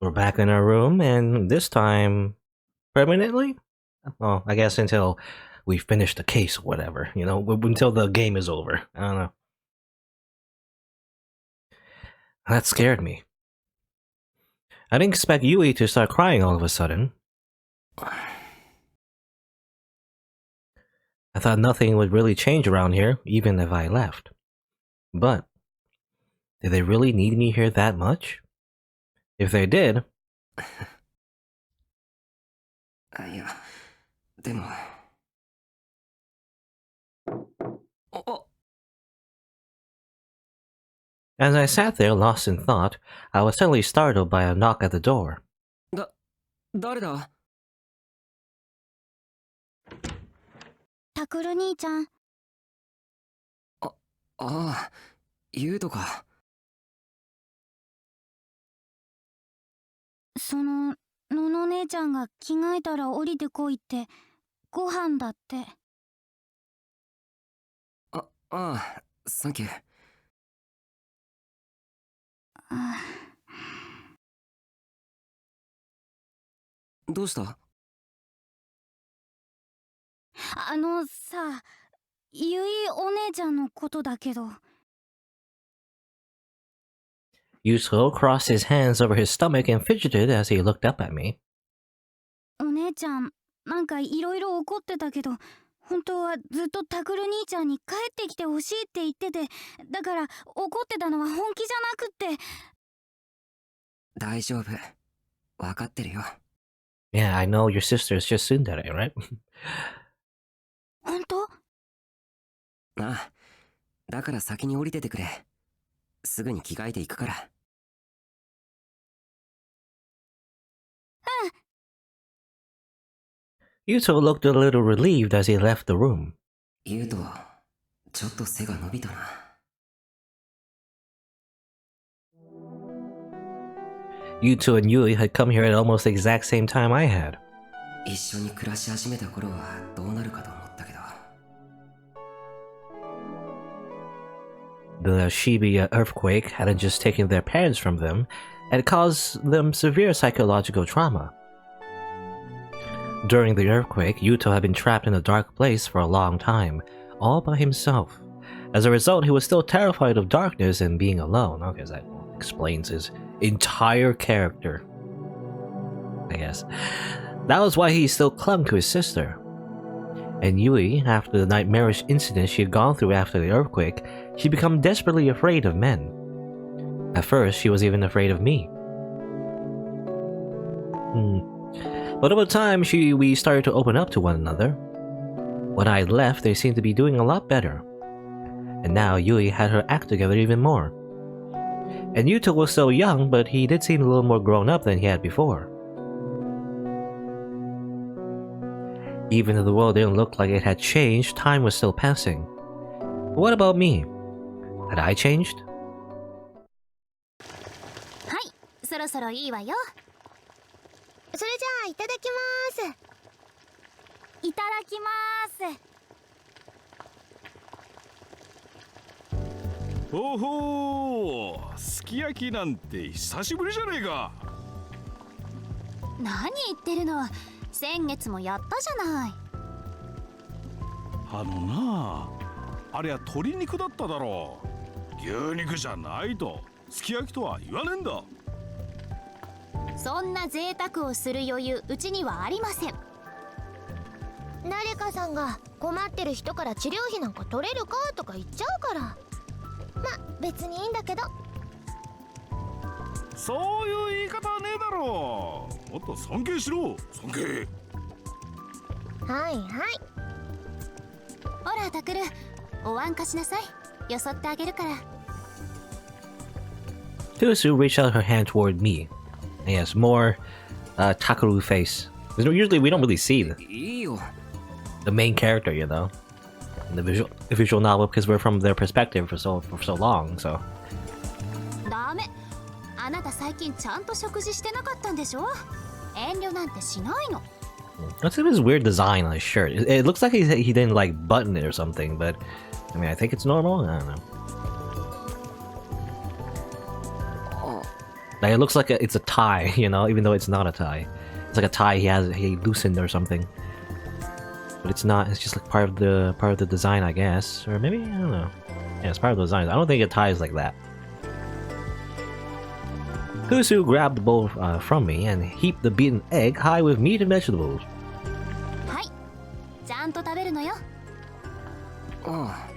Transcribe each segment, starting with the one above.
We're back in our room, and this time, permanently? Well, I guess until we finish the case or whatever, until the game is over. I don't know. That scared me. I didn't expect Yui to start crying all of a sudden. I thought nothing would really change around here, even if I left. But, did they really need me here that much? If they did... いや、でも。As I sat there, lost in thought, I was suddenly startled by a knock at the door. 誰だ？タクル兄ちゃん。ああ、ユウトか。のの姉ちゃんが着替えたら降りてこいってご飯だって。ああ、サンキュー。どうした？さ、ゆいお姉ちゃんのことだけど。Yusuke crossed his hands over his stomach and fidgeted as he looked up at me. お姉ちゃん、なんかいろいろ怒ってたけど、本当はずっとタクル兄ちゃんに帰ってきてほしいって言ってて、だから怒ってたのは本気じゃなくって。大丈夫。わかってるよ。Yeah, I know your sister's just tsundere, right? 本当？ああ、だから先に降りててくれ。すぐに着替えていくから。Yuto looked a little relieved as he left the room. ユウト、ちょっと背が伸びたな。Yuto and Yui had come here at almost the exact same time I had. 一緒に暮らし始めた頃はどうなるかと思ったけど。The Shibuya earthquake hadn't just taken their parents from them, it had caused them severe psychological trauma. During the earthquake, Yuto had been trapped in a dark place for a long time, all by himself. As a result, he was still terrified of darkness and being alone. Okay, that explains his entire character, I guess. That was why he still clung to his sister. And Yui, after the nightmarish incident she had gone through after the earthquake, she'd become desperately afraid of men. At first, she was even afraid of me. But over time, we started to open up to one another. When I left, they seemed to be doing a lot better. And now Yui had her act together even more. And Yuto was still young, but he did seem a little more grown up than he had before. Even though the world didn't look like it had changed, time was still passing. But what about me? Had I changed? はい、そろそろいいわよ。それじゃあいただきます。いただきます。ほほー、すき焼きなんて久しぶりじゃねえか。何言ってるの、先月もやったじゃない。あのなあ、あれは鶏肉だっただろう。牛肉じゃないとすき焼きとは言わねえんだ。そんな贅沢をする余裕うちにはありません。誰かさんが困ってる人から治療費なんか取れるかとか言っちゃうから。ま、別にいいんだけど。そういう言い方はねえだろう。もっと尊敬しろ、尊敬。はいはい。ほらタクル、お椀貸しなさい。よそってあげるから。Tusu reached out her hand toward me. Yes, more Takaru face. Usually we don't really see the main character, you know, in the visual novel because we're from their perspective for so long. So. ダメ。あなた最近ちゃんと食事してなかったんでしょ？遠慮なんてしないの。What's his weird design on his shirt? It looks like he didn't like button it or something, but I mean I think it's normal. I don't know. Like, it looks like it's a tie, you know, even though it's not a tie. It's like a tie he loosened or something. But it's not. It's just like part of the design, I guess, or maybe I don't know. Yeah, it's part of the design. I don't think a tie is like that. Kusu grabbed the bowl from me and heaped the beaten egg high with meat and vegetables. はいちゃんと食べるのよ。あ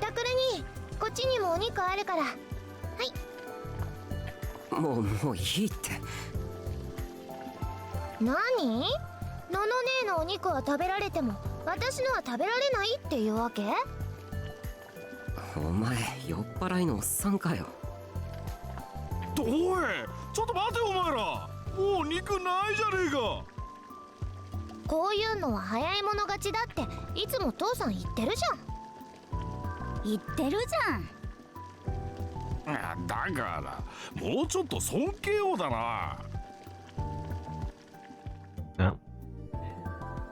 タクルにこっちにもお肉あるから。あ、もういいって。何？のの姉のお肉は食べられても私のは食べられないっていうわけ？お前酔っ払いのおっさんかよ。おい、ちょっと待てお前ら。もう肉ないじゃねえか。こういうのは早い者勝ちだっていつも父さん言ってるじゃん。言ってるじゃん。だからもうちょっと尊敬をだな。No.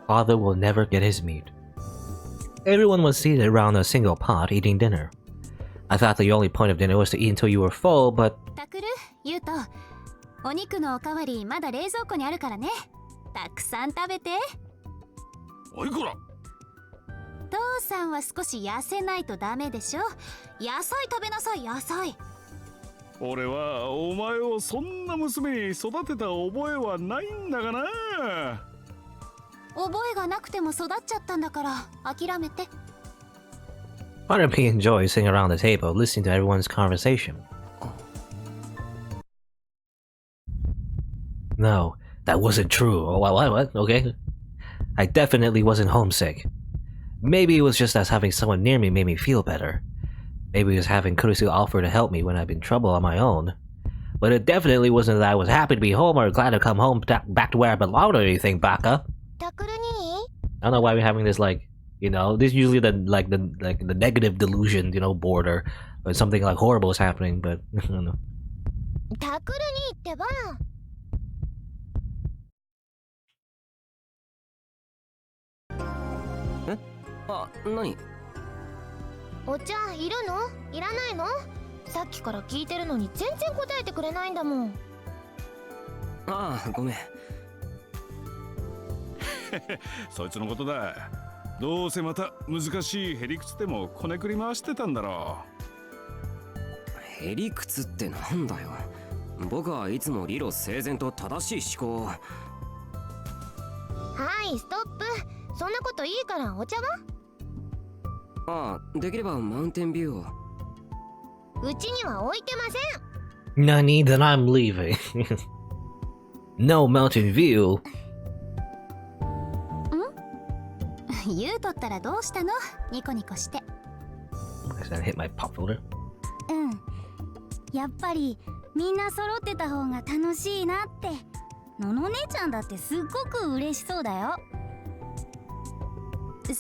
Father will never get his meat. Everyone was seated around a single pot eating dinner. I thought the only point of dinner was to eat until you were full, but タクル、ユウト、お肉のおかわりまだ冷蔵庫にあるからね。たくさん食べて。おいこら。父さんは少し痩せないとダメでしょ。野菜食べなさい、野菜。俺はお前をそんな娘に育てた覚えはないんだがな。覚えがなくても育っちゃったんだから諦めて。part of me enjoys sitting around the table listening to everyone's conversation. No, that wasn't true. Oh, what? Okay. I definitely wasn't homesick. Maybe it was just as having someone near me made me feel better. Maybe it was having Kurisu offer to help me when I've been in trouble on my own. But it definitely wasn't that I was happy to be home or glad to come home back to where I belong or anything, Baka. タクルに I don't know why we're having this, like, you know, this is usually the negative delusion, you know, border, when something like horrible is happening, but I don't know. タクルにってば。あ、何？お茶いるの？いらないの？さっきから聞いてるのに全然答えてくれないんだもん。ああ、ごめん。そいつのことだ。どうせまた難しいへりくつでもこねくり回してたんだろう。へりくつってなんだよ。僕はいつも理路整然と正しい思考を。はい、ストップ。そんなこといいからお茶は？ああ、できればマウンテンビューを。うちには置いてません。Nani, then I'm leaving. No mountain view. ユウトったらどうしたの？ニコニコして。I hit my pop filter. うん。やっぱりみんな揃ってた方が楽しいなって。のの姉ちゃんだってすっごく嬉しそうだよ。そう？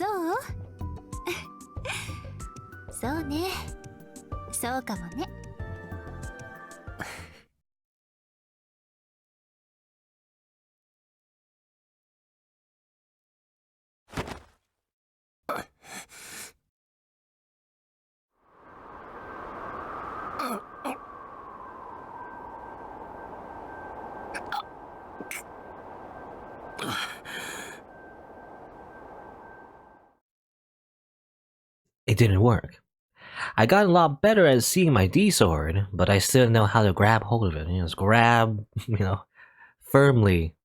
そうね。そうかもね。It didn't work. I got a lot better at seeing my D sword, but I still didn't know how to grab hold of it. You know, just grab, firmly.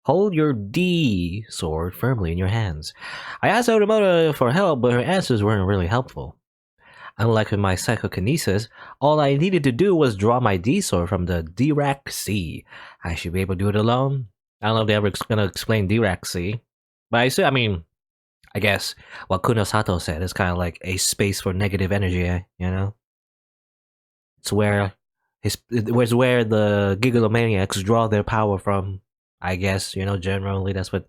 Hold your D sword firmly in your hands. I asked Otomoto for help, but her answers weren't really helpful. Unlike with my psychokinesis, all I needed to do was draw my D sword from the Dirac Sea. I should be able to do it alone. I don't know if they're ever gonna explain Dirac Sea, but I guess what Kuno Sato said is kind of like a space for negative energy, you know? It's where the Gigalomaniacs draw their power from, I guess, generally that's what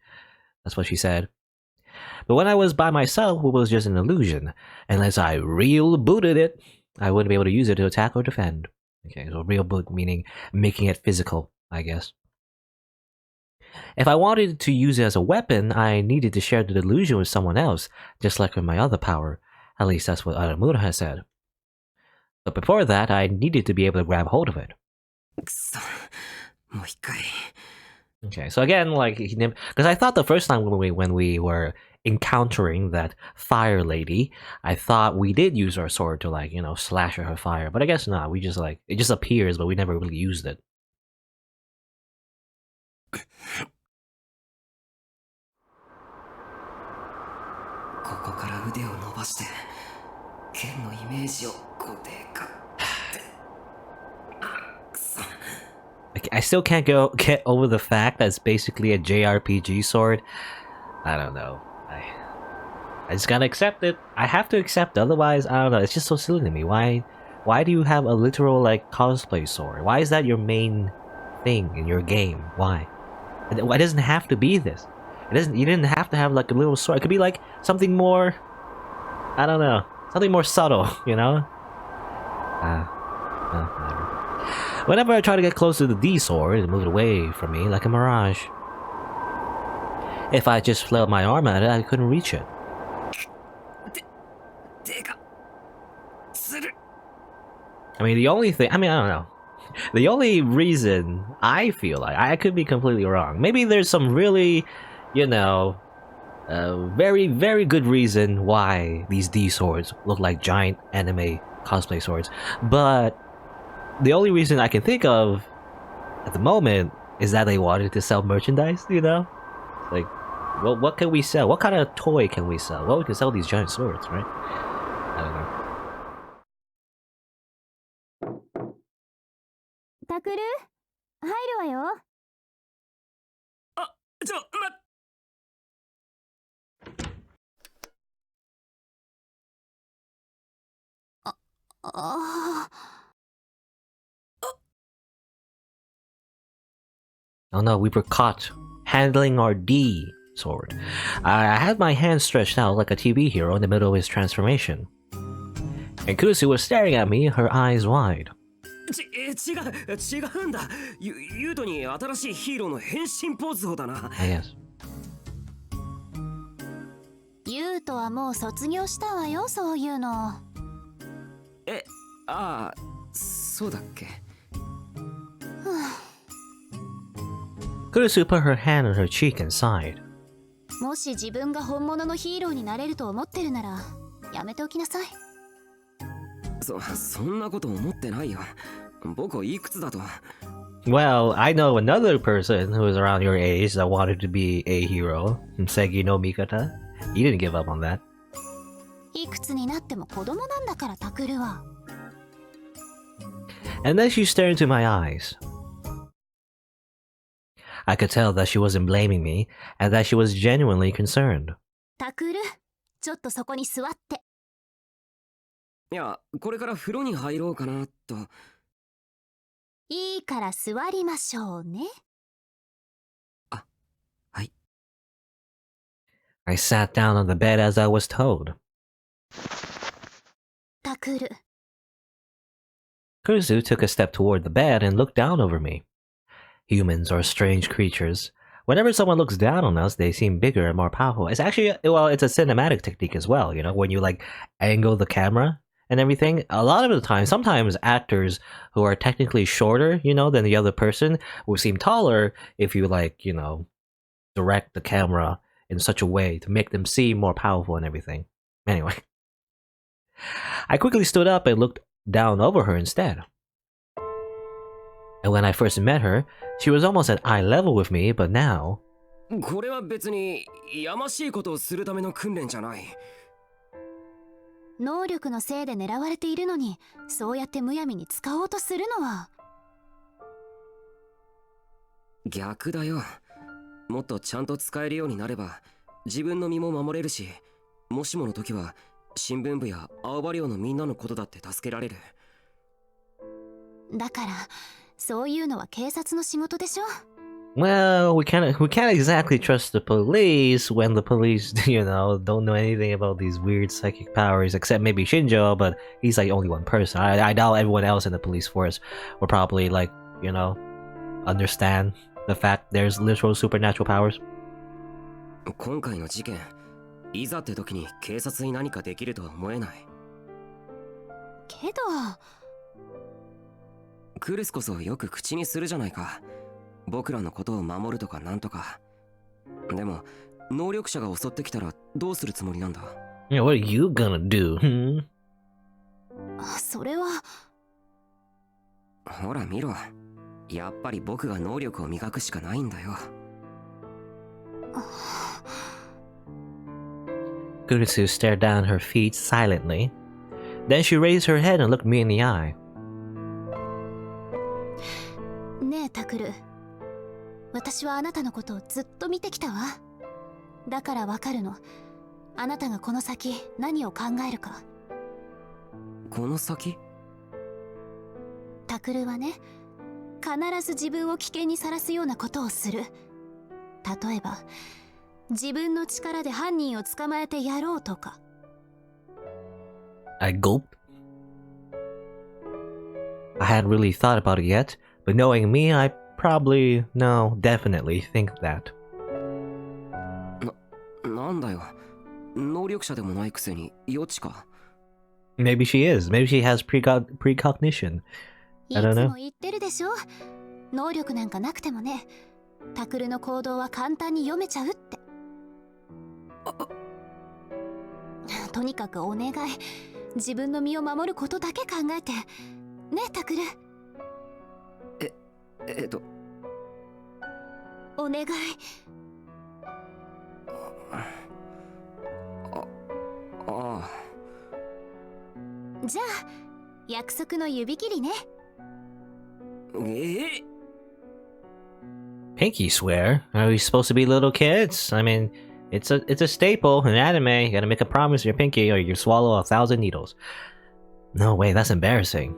she said. But when I was by myself, it was just an illusion. Unless I real booted it, I wouldn't be able to use it to attack or defend. Okay, so real boot meaning making it physical, I guess. If I wanted to use it as a weapon, I needed to share the delusion with someone else, just like with my other power. At least that's what Aramura has said. But before that, I needed to be able to grab hold of it. くそ、もう一回。 Okay, so again, like, because I thought the first time when we were encountering that fire lady, I thought we did use our sword to, like, you know, slash her fire. But I guess not. We just, like, it just appears, but we never really used it. ここから腕を伸ばして剣のイメージを固定化って。あ、くそ。 I still can't get over the fact that it's basically a JRPG sword. I don't know. I just gotta accept it. I have to accept it, otherwise, I don't know. It's just so silly to me. Why do you have a literal, like, cosplay sword? Why is that your main thing in your game? Why? It doesn't have to be this. It doesn't. You didn't have to have, like, a little sword. It could be like something more. I don't know. Something more subtle, you know? Whatever. Whenever I try to get close to the D sword, it moves away from me like a mirage. If I just flailed my arm at it, I couldn't reach it. I mean, the only thing. I mean, I don't know. The only reason I feel like I could be completely wrong. Maybe there's some really, you know, very, very good reason why these D swords look like giant anime cosplay swords. But the only reason I can think of at the moment is that they wanted to sell merchandise, you know? Like, well, what can we sell? What kind of toy can we sell? Well, we can sell these giant swords, right? I don't know. タクル入るわよ。あ、ちょ、Oh no, we were caught handling our D sword. I had my hand stretched out like a TV hero in the middle of his transformation. And Kusu was staring at me, her eyes wide. 違うんだ。ユートに新しいヒーローの変身ポーズをだな。I guess. ユウトはもう卒業したわよ、そういうの。ああ、そうだっけ。Kurusu put her hand on her cheek and sighed. もし自分が本物のヒーローになれると思ってるなら、やめておきなさい。そんなこと思ってないよ。僕はいくつだと。Well, I know another person who was around your age that wanted to be a hero, Segi no Mikata. He didn't give up on that. いくつになっても子供なんだから、タクルは。And then she stared into my eyes. I could tell that she wasn't blaming me, and that she was genuinely concerned. タクル、ちょっとそこに座って。いや、これから風呂に入ろうかなと。いいから座りましょうね。あ、はい。I sat down on the bed as I was told. タクル。Kurusu took a step toward the bed and looked down over me. Humans are strange creatures. Whenever someone looks down on us, they seem bigger and more powerful. It's actually, well, it's a cinematic technique as well, you know, when you, like, angle the camera and everything. A lot of the time, sometimes actors who are technically shorter, you know, than the other person will seem taller if you, like, you know, direct the camera in such a way to make them seem more powerful and everything. Anyway. I quickly stood up and looked down over her instead. And when I first met her, she was almost at eye level with me, but now... これは別にやましいことをするための訓練じゃない。能力のせいで狙われているのに、そうやってむやみに使おうとするのは。逆だよ。もっとちゃんと使えるようになれば、自分の身も守れるし、もしもの時は新聞部や青葉寮のみんなのことだって助けられる。だから、そういうのは警察の仕事でしょ。Well, we can't exactly trust the police when the police, you know, don't know anything about these weird psychic powers, except maybe Shinjo, but he's like only one person. I doubt everyone else in the police force will probably, like, you know, understand the fact there's literal supernatural powers. 今回の事件、いざって時に警察に何かできるとは思えない。けどクルスこそよく口にするじゃないか。僕らのことを守るとかなんとか。でも能力者が襲ってきたらどうするつもりなんだ？ Yeah, what are you gonna do? それはほら見ろ。やっぱり僕が能力を磨くしかないんだよ。Kurisu stared down her feet silently. Then she raised her head and looked me in the eye. ねえタクル、私はあなたのことをずっと見てきたわ。だからわかるの。あなたがこの先何を考えるか。この先？タクルはね、必ず自分を危険にさらすようなことをする。例えば自分の力で犯人を捕まえてやろうとか。I gulped. I hadn't really thought about it yet, but knowing me, I probably, no, definitely think that. なんだよ。能力者でもないくせに余地か。Maybe she is. Maybe she has precognition. い I つ don't know. も言ってるでしょ。能力なんかなくてもね、タクルの行動は簡単に読めちゃうって。とにかくお願い。自分の身を守ることだけ考えて。ねえタクル。お願い。ああ。じゃあ約束の指切りね。Pinky swear? Are we supposed to be little kids? I mean, it's a staple in anime. You gotta make a promise to your pinky or you swallow 1,000 needles. No way, that's embarrassing.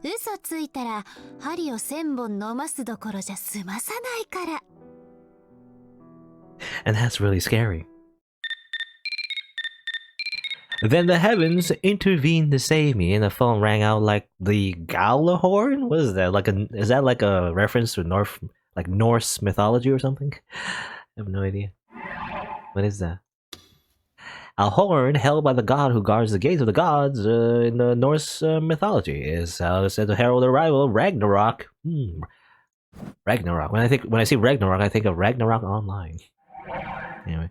嘘ついたら針を1000本飲ますどころじゃ済まさないから。And that's really scary. Then the heavens intervened to save me, and the phone rang out like the Gala horn. What is that? Is that like a reference to Norse mythology or something? I have no idea. What is that? A horn held by the god who guards the gates of the gods in the Norse mythology is said to herald the arrival of Ragnarok. Ragnarok. When I see Ragnarok, I think of Ragnarok Online. Anyway.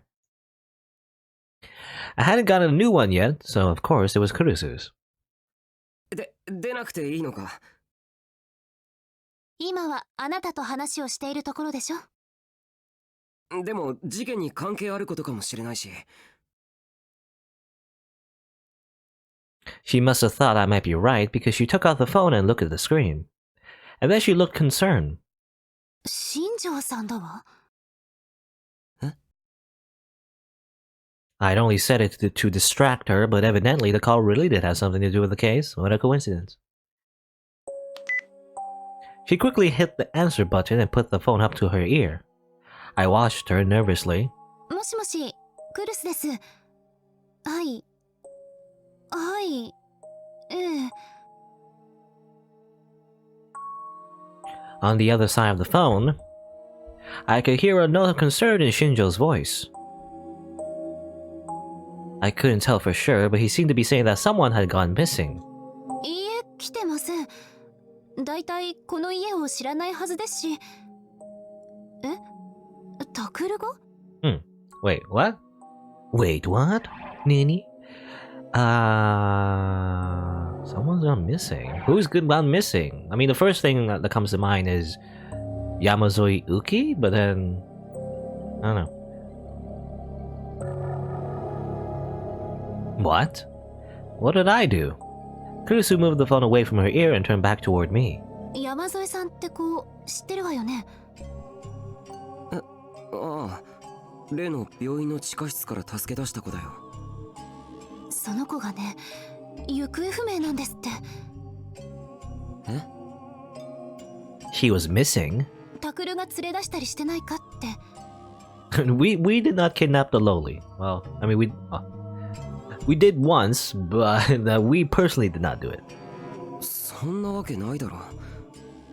I hadn't gotten a new one yet, so of course it was Kurisu's. 出なくていいのか？今はあなたと話をしているところでしょ。でも事件に関係あることかもしれないし。She must have thought I might be right because she took out the phone and looked at the screen. And then she looked concerned. 新庄さんだわ。I'd only said it to distract her, but evidently the call really did have something to do with the case. What a coincidence. She quickly hit the answer button and put the phone up to her ear. I watched her nervously. もしもし、クルスです。はい。はい。ええ。 On the other side of the phone, I could hear a note of concern in Shinjo's voice. I couldn't tell for sure, but he seemed to be saying that someone had gone missing. いいえ、来てません。だいたいこの家を知らないはずですし。え？タクルが？ Wait, what? Wait, what? Nini? Someone's gone missing. Who's gone missing? I mean, the first thing that comes to mind is Yamazoi Uki, but then I don't know. What? What did I do? Kurisu moved the phone away from her ear and turned back toward me. 山添さんって子知ってるわよね。ああ、例の病院の地下室から助け出した子だよ。その子がね、行方不明なんですって。え？ She was missing? タクルが連れ出したりしてないかって。we did not kidnap the lowly. Well, I mean, we did once, but we personally did not do it. そんなわけないだろ。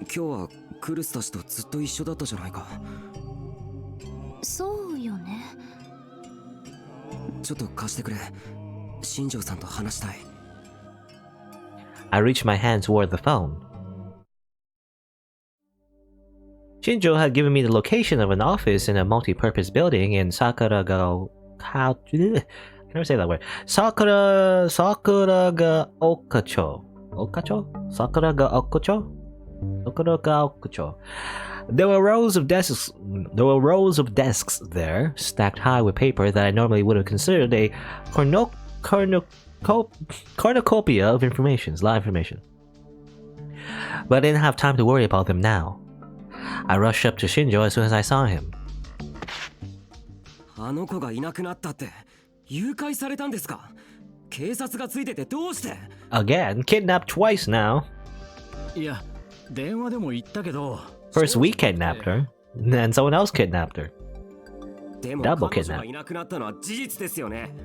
今日はクルスたちとずっと一緒だったじゃないか。そうよね。ちょっと貸してくれ。新庄さんと話したい。I reached my hand toward the phone. Shinjo had given me the location of an office in a multi-purpose building in Sakuraga. How can I never say that word? Sakuraga Okacho. Sakuraga Okucho. There were rows of desks there, stacked high with paper that I normally would have considered a cornucopia of information, a lot of information. But I didn't have time to worry about them now. I rushed up to Shinjo as soon as I saw him. あの子がいなくなったって誘拐されたんですか？警察がついててどうして？ Again, kidnapped twice now. いや、電話でも言ったけど。First we kidnapped her, then someone else kidnapped her. でも Double 彼女 kidnap. がいなくなったのは事実ですよね。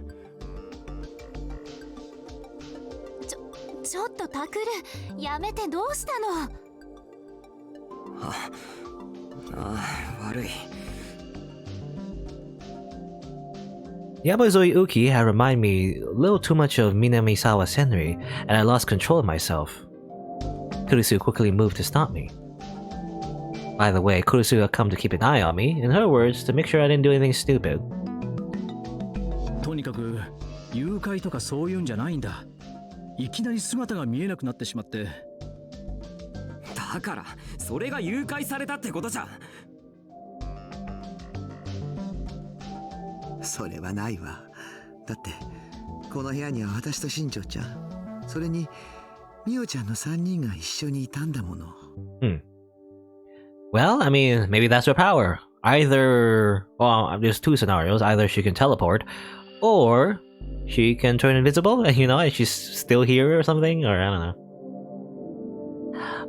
ちょっとタクル、やめてどうしたの？悪い。Yamazoi Uki had reminded me a little too much of Minamisawa Senri, and I lost control of myself. Kurisu quickly moved to stop me. By the way, Kurisu had come to keep an eye on me, in her words, to make sure I didn't do anything stupid. とにかく誘拐とかそういうんじゃないんだ。いきなり姿が見えなくなってしまって。だからそれが誘拐されたってことじゃ。それはないわ。だってこの部屋には私と新庄ちゃん、それにミオちゃんの3人が一緒にいたんだもの。Well, I mean, maybe that's her power. Either, well, there's two scenarios. Either she can teleport, or she can turn invisible, you know, and she's still here or something, or I don't know.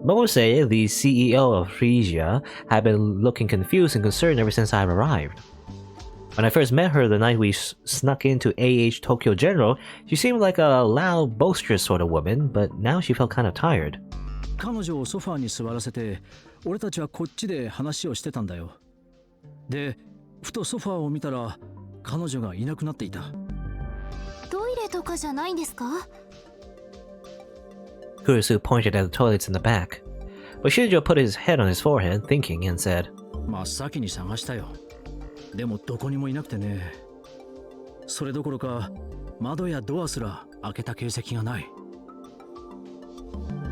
Momose, the CEO of Frisia, had been looking confused and concerned ever since I arrived. When I first met her the night we snuck into AH Tokyo General, she seemed like a loud, boisterous sort of woman, but now she felt kind of tired. 彼女をソファーに座らせて、俺たちはこっちで話をしてたんだよ。で、ふとソファーを見たら、彼女がいなくなっていた。トイレとかじゃないんですか？ Kurisu pointed at the toilets in the back, but Shinjo put his head on his forehead, thinking, and said, 真っ先に探したよ。でもどこにもいなくてね。それどころか、窓やドアすら開けた形跡がない。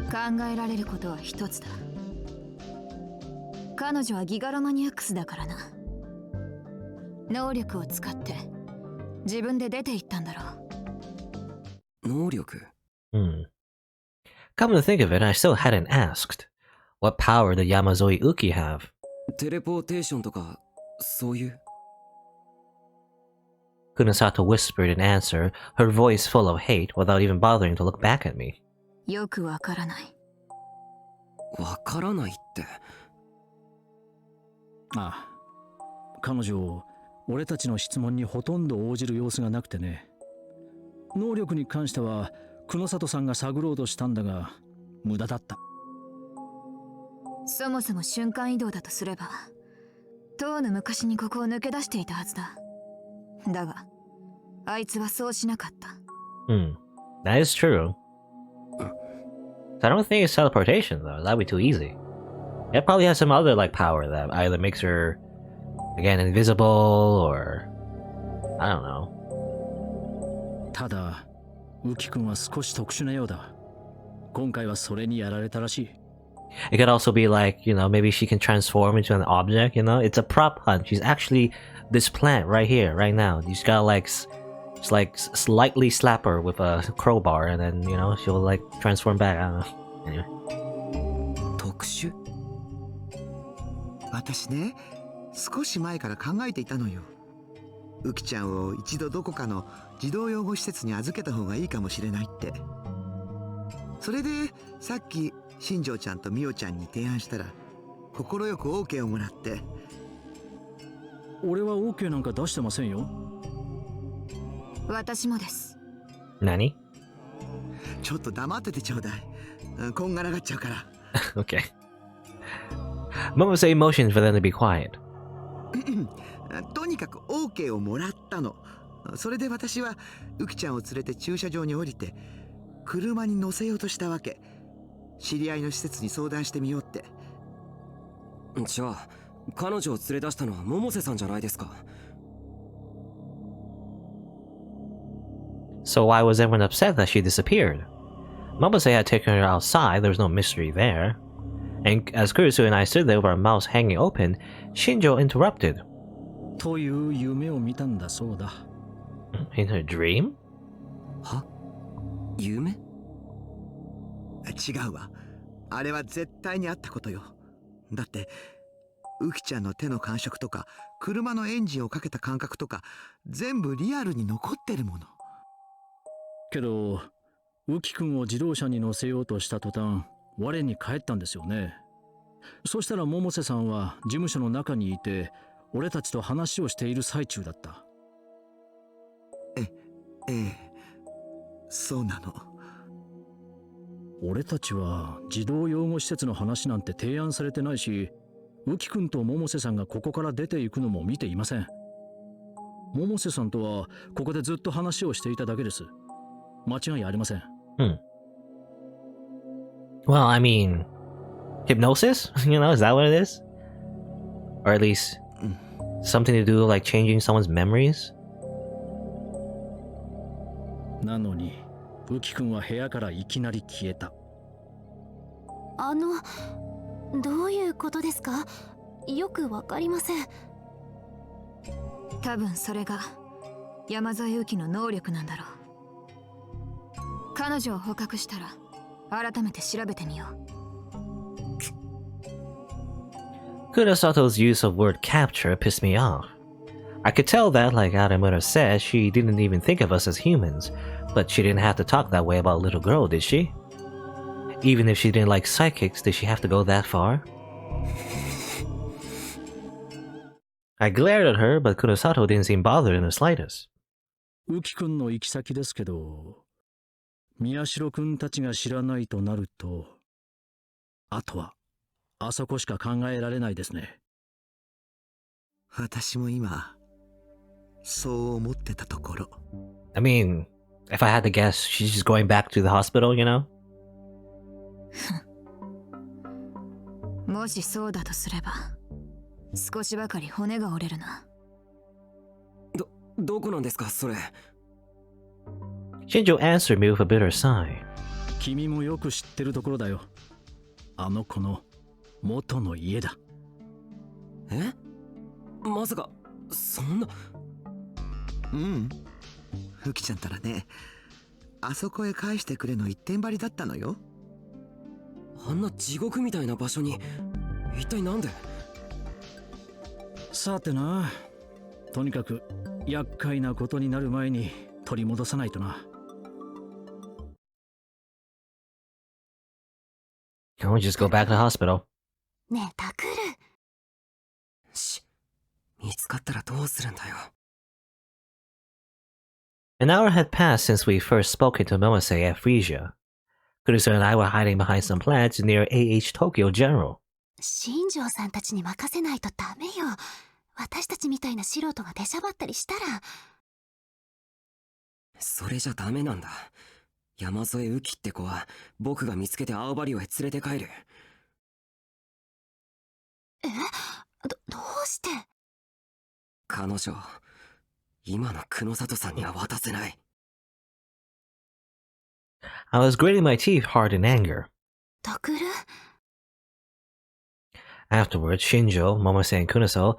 考えられることは一つだ。彼女はギガロマニアックスだからな。能力を使って自分で出て行ったんだろう。能力？ Come to think of it, I still hadn't asked. What power did Yamazoi Uki have? テレポーテーションとかそういう？ Kunasato whispered in answer, her voice full of hate, without even bothering to look back at me. よくわからない。わからないって。ああ、彼女、俺たちの質問にほとんど応じる様子がなくてね。能力に関しては、久野里さんが探ろうとしたんだが、無駄だった。そもそも瞬間移動だとすれば、とうの昔にここを抜け出していたはずだ。だが、あいつはそうしなかった。That is true. I don't think it's teleportation though. That'd be too easy. It probably has some other like power that either makes her again invisible or I don't know. ただ、ウキ君は少し特殊なようだ。今回はそれにやられたらしい。It could also be like, you know, maybe she can transform into an object, you know? It's a prop hunt. She's actually this plant right here, right now. You just gotta like just like slightly slap her with a crowbar and then, you know, she'll like transform back. I don't know. Anyway. 特殊？私ね、少し前から考えていたのよ。ウキちゃんを一度どこかの児童養護施設に預けた方がいいかもしれないって。それでさっき新庄ちゃんとミオちゃんに提案したら快く OK をもらって。俺は OK なんか出してませんよ。私もです。Nani? ちょっと黙っててちょうだい。こんがらがっちゃうから。Okay. Momose motioned for them to be quiet. とにかく OK をもらったの。それで私はウキちゃんを連れて駐車場に降りて、車に乗せようとしたわけ。知り合いの施設に相談してみようって。じゃあ彼女を連れ出したのは百瀬さんじゃないですか。 So why was everyone upset that she disappeared? Momose had taken her outside, there was no mystery there. And as Kurusu and I stood there with our mouths hanging open, Shinjo interrupted. という夢を見たんだそうだ。In her dream? は？夢？違うわ。あれは絶対にあったことよ。だってウキちゃんの手の感触とか車のエンジンをかけた感覚とか全部リアルに残ってるもの。けどウキ君を自動車に乗せようとした途端我に返ったんですよね。そしたら百瀬さんは事務所の中にいて俺たちと話をしている最中だった。ええ、そうなの。俺たちは児童養護施設の話なんて提案されてないし、ウキ君と百瀬さんがここから出ていくのも見ていません。百瀬さんとはここでずっと話をしていただけです。間違いありません。Well, I mean, hypnosis? You know, is that what it is? Or at least something to do like changing someone's memories? なのにウキ君は部屋からいきなり消えた。どういうことですか？よくわかりません。多分それが山添由紀の能力なんだろう。彼女を捕獲したら改めて調べてみよう。Kurosato's use of word capture pissed me off. I could tell that, like Adamura said, she didn't even think of us as humans, but she didn't have to talk that way about a little girl, did she? Even if she didn't like psychics, did she have to go that far? I glared at her, but Kurosato didn't seem bothered in the slightest. ウキ君の行き先ですけど、宮代君たちが知らないとなると、あとはあそこしか考えられないですね。私も今そう思ってたところ。I mean, if I had to guess, she's just going back to the hospital, you know? もしそうだとすれば少しばかり骨が折れるな。どこなんですかそれ。 Shinjo answered me with a bitter sigh. 君もよく知ってるところだよ。あの子の元の家だ。え？まさかそんな。ウキちゃんたらね、あそこへ返してくれの一点張りだったのよ。あんな地獄みたいな場所に一体なんで。さてな、とにかく厄介なことになる前に取り戻さないとな。Can we just go back to the hospital? ねえタクル。見つかったらどうするんだよ。 An hour had passed since we first spoken to Momose at Frisia. Kurusu and I were hiding behind some plants near AH Tokyo General. 新庄さんたちに任せないとダメよ。私たちみたいな素人が出しゃばったりしたら。それじゃダメなんだ。山添ウキって子は僕が見つけて青葉寮へ連れて帰る。どうして？彼女今の久野里さんには渡せない。 I was gritting my teeth hard in anger. タクル？ Afterwards, Shinjo, Momose, and Kunosato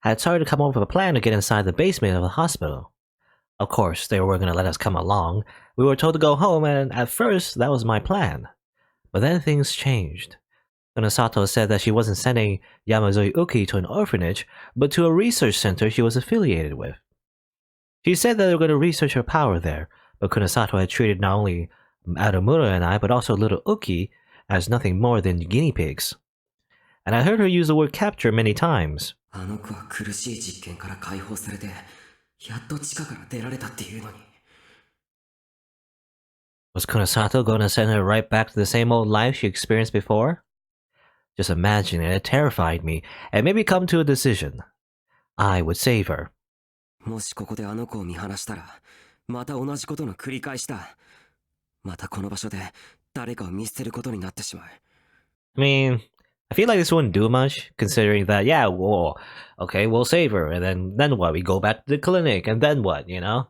had started to come up with a plan to get inside the basement of the hospital. Of course, they were going to let us come along. We were told to go home, and at first, that was my plan. But then things changed. Kunosato said that she wasn't sending Yamazoi Uki to an orphanage, but to a research center she was affiliated with. She said that they were going to research her power there, but Kunosato had treated not only Adamura and I, but also little Uki as nothing more than guinea pigs. And I heard her use the word capture many times. あの子は苦しい実験から解放されてやっと地下から出られたっていうのに。 Was Kunosato going to send her right back to the same old life she experienced before? Just imagining it terrified me, and made me come to a decision. I would save her. もしここであの子を見放したらまた同じことの繰り返しだ。またこの場所で誰かを見捨てることになってしまう。I mean, I feel like this wouldn't do much, considering that, yeah, well, okay, we'll save her, and then what? We go back to the clinic, and then what, you know?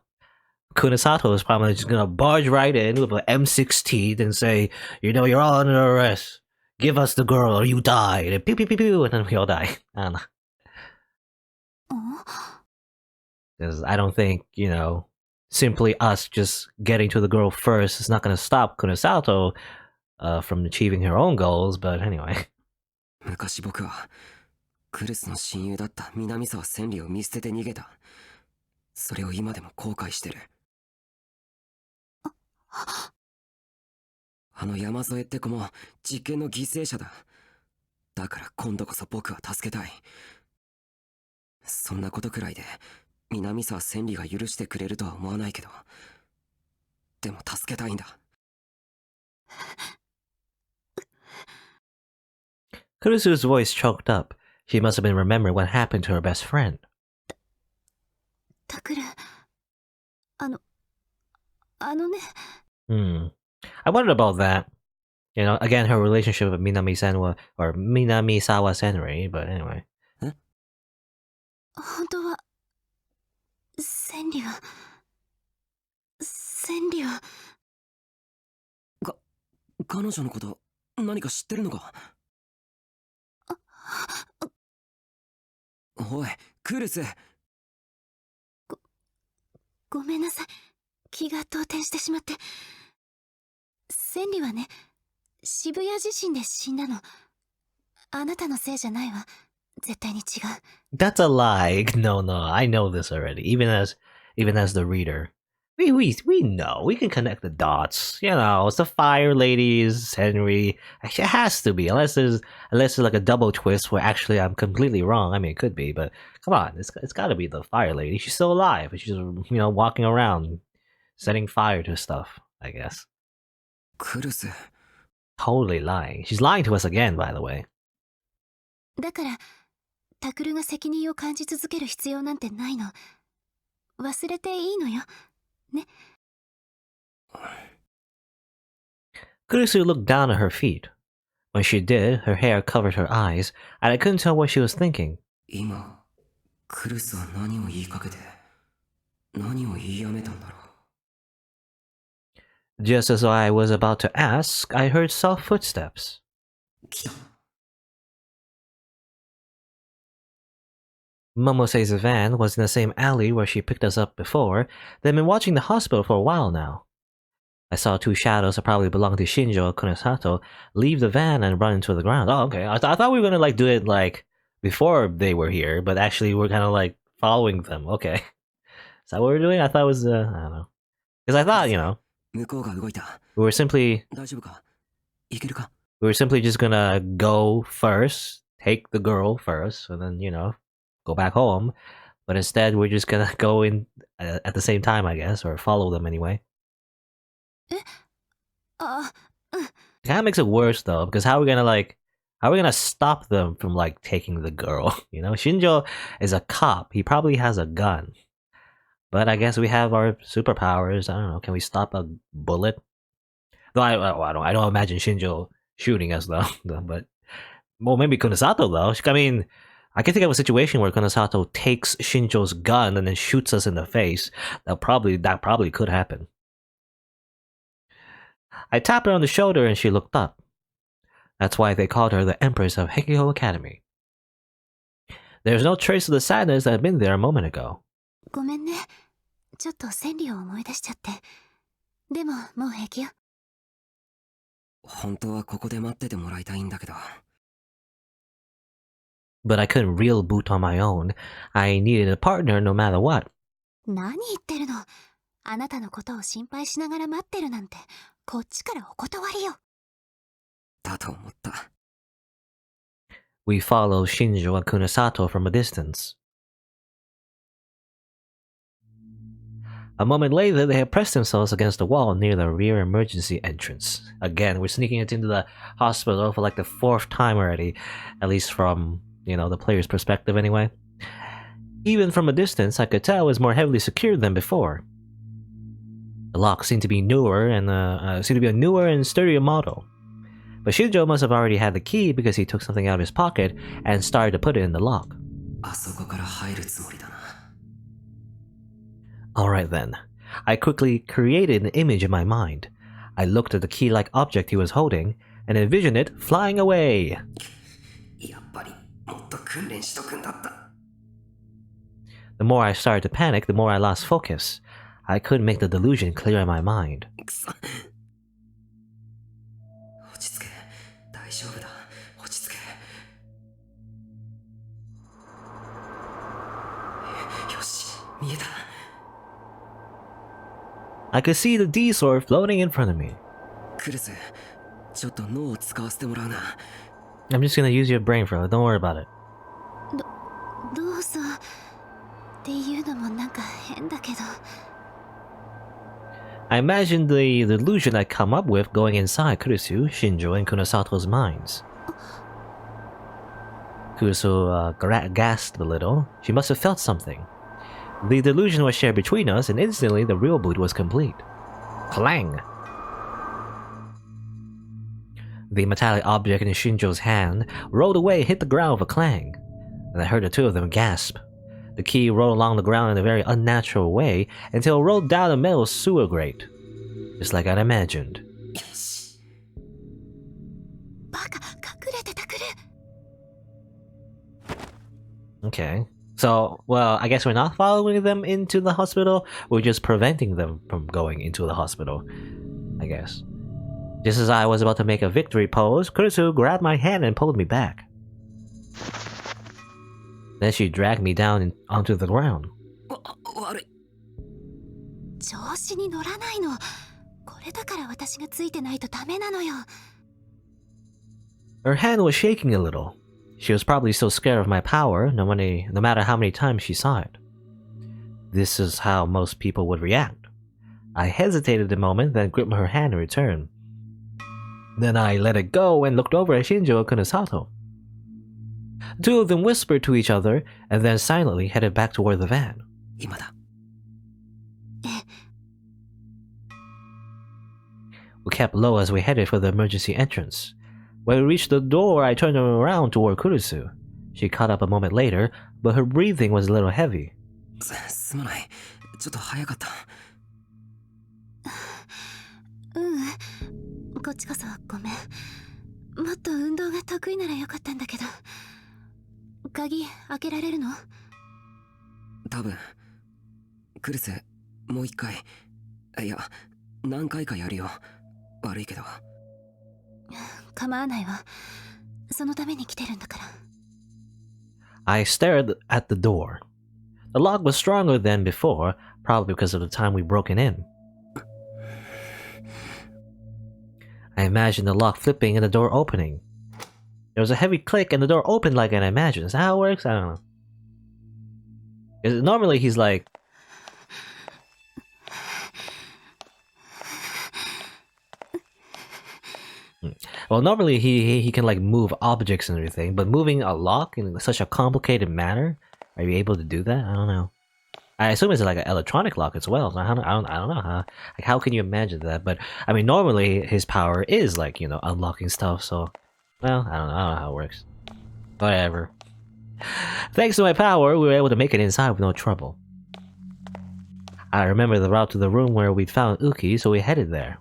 Kunasato is probably just gonna barge right in with an M16 and say, you know, you're all under arrest. Give us the girl or you die. And pew pew pew pew, and then we all die. I don't know. Because I don't think, you know, simply us just getting to the girl first is not gonna stop Kunasato from achieving her own goals, but anyway. 昔僕はクルスの親友だった南沢千里を見捨てて逃げた。それを今でも後悔してる。あの山添って子も実験の犠牲者だ。だから今度こそ僕は助けたい。そんなことくらいで南沢千里が許してくれるとは思わないけど、でも助けたいんだ。Kurusu's voice choked up. She must have been remembering what happened to her best friend. タクル、あのね。I wondered about that. You know, again, her relationship with Minami Senwa, or Minamisawa Senri, but anyway. 本当は千里は彼女のこと何か知ってるのか？おい、クルス。ごめんなさい。気が動転してしまって。千里はね、渋谷地震で死んだの。あなたのせいじゃないわ。絶対に違う。That's a lie. No, I know this already. Even as the reader, we know. We can connect the dots. You know, it's the fire ladies, Henry. Actually, it has to be, unless there's like a double twist where actually I'm completely wrong. I mean, it could be, but come on, it's got to be the fire lady. She's still alive. She's walking around, setting fire to stuff. I guess. クルス。 Totally lying. She's lying to us again, by the way. だから、タクルが責任を感じ続ける必要なんてないの。忘れていいのよ。ね。Kurusu looked down at her feet. When she did, her hair covered her eyes, and I couldn't tell what she was thinking. 今、クルスは何を言いかけて、何を言いやめたんだろう。 Just as I was about to ask, I heard soft footsteps. 来た。 Momose's van was in the same alley where she picked us up before. They'd been watching the hospital for a while now. I saw two shadows that probably belonged to Shinjo and Kunasato leave the van and run into the ground. Oh, okay. I thought we were gonna do it before they were here, but actually we're kind of following them. Okay. Is that what we're doing? I thought it was, I don't know. Because I thought, 向こうが動いた。 we were simply 大丈夫か？いけるか？ we were simply just gonna go first, take the girl first, and then, go back home. But instead, we're just gonna go in at the same time, I guess, or follow them anyway. あ、It kind of makes it worse though, because how are we gonna stop them from taking the girl? Shinjo is a cop. He probably has a gun. But I guess we have our superpowers. I don't know. Can we stop a bullet? Though I don't imagine Shinjo shooting us though. But well, maybe Kunasato though. I mean, I can think of a situation where Kunasato takes Shinjo's gun and then shoots us in the face. That probably could happen. I tapped her on the shoulder and she looked up. That's why they called her the Empress of Hekiho Academy. There's no trace of the sadness that had been there a moment ago. ごめんね。ちょっと千里を思い出しちゃって。でも、もう平気よ。本当はここで待っててもらいたいんだけど。 But I couldn't reel boot on my own. I needed a partner no matter what. 何言ってるの。あなたのことを心配しながら待ってるなんて、こっちからお断りよ。だと思った。 We followed Shinjo and Kunasato from a distance. A moment later, they had pressed themselves against the wall near the rear emergency entrance. Again, we're sneaking into the hospital for the fourth time already, at least from, the player's perspective anyway. Even from a distance, I could tell it was more heavily secured than before. The lock seemed to be newer and seemed to be a newer and sturdier model. But Shinjo must have already had the key because he took something out of his pocket and started to put it in the lock. あそこから入るつもりだな。 Alright then. I quickly created an image in my mind. I looked at the key-like object he was holding and envisioned it flying away. やっぱりもっと訓練しとくんだった。 The more I started to panic, the more I lost focus. I couldn't make the delusion clear in my mind. くそ。落ち着け。大丈夫だ。落ち着け。よし、見えた。 I could see the D-sword floating in front of me. クルス、ちょっと脳を使わせてもらうな。 I'm just gonna use your brain for it. Don't worry about it. どうぞっていうのもなんか変だけど。 I imagined the delusion I'd come up with going inside Kurisu, Shinjo, and Kunosato's minds. Kurisu gasped a little. She must have felt something. The delusion was shared between us, and instantly the real boot was complete. Clang! The metallic object in Shinjo's hand rolled away and hit the ground with a clang, and I heard the two of them gasp. The key rolled along the ground in a very unnatural way until it rolled down a metal sewer grate, just like I'd imagined. よし。バカ、隠れてたくる。 Okay. So, well, I guess we're not following them into the hospital, we're just preventing them from going into the hospital, I guess. Just as I was about to make a victory pose, Kurisu grabbed my hand and pulled me back. Then she dragged me down onto the ground. 悪い。調子に乗らないの。これだから私がついてないとダメなのよ。 Her hand was shaking a little. She was probably so scared of my power, no matter how many times she saw it. This is how most people would react. I hesitated a moment, then gripped her hand in return. Then I let it go and looked over at Shinjo and Kunosato. The two of them whispered to each other and then silently headed back toward the van. 今だ。 We kept low as we headed for the emergency entrance. When we reached the door, I turned around toward Kurisu. She caught up a moment later, but her breathing was a little heavy. すまない。ちょっと早かった。こっちこそごめん。もっと運動が得意ならよかったんだけど。鍵開けられるの？多分。クルス、もう一回。いや、何回かやるよ。悪いけど。構わないわ。そのために来てるんだから。I stared at the door. The lock was stronger than before, probably because of the time we broke it in. I imagined the lock flipping and the door opening. There was a heavy click and the door opened like I imagined. Is that how it works? I don't know. 'Cause normally he's like... Well, normally he can like move objects and everything, but moving a lock in such a complicated manner, are you able to do that? I don't know. I assume it's like an electronic lock as well. So I don't know how can you imagine that? But I mean, normally his power is like, you know, unlocking stuff. So, well, I don't know how it works. Whatever. Thanks to my power, we were able to make it inside with no trouble. I remember the route to the room where we'd found Uki, so we headed there.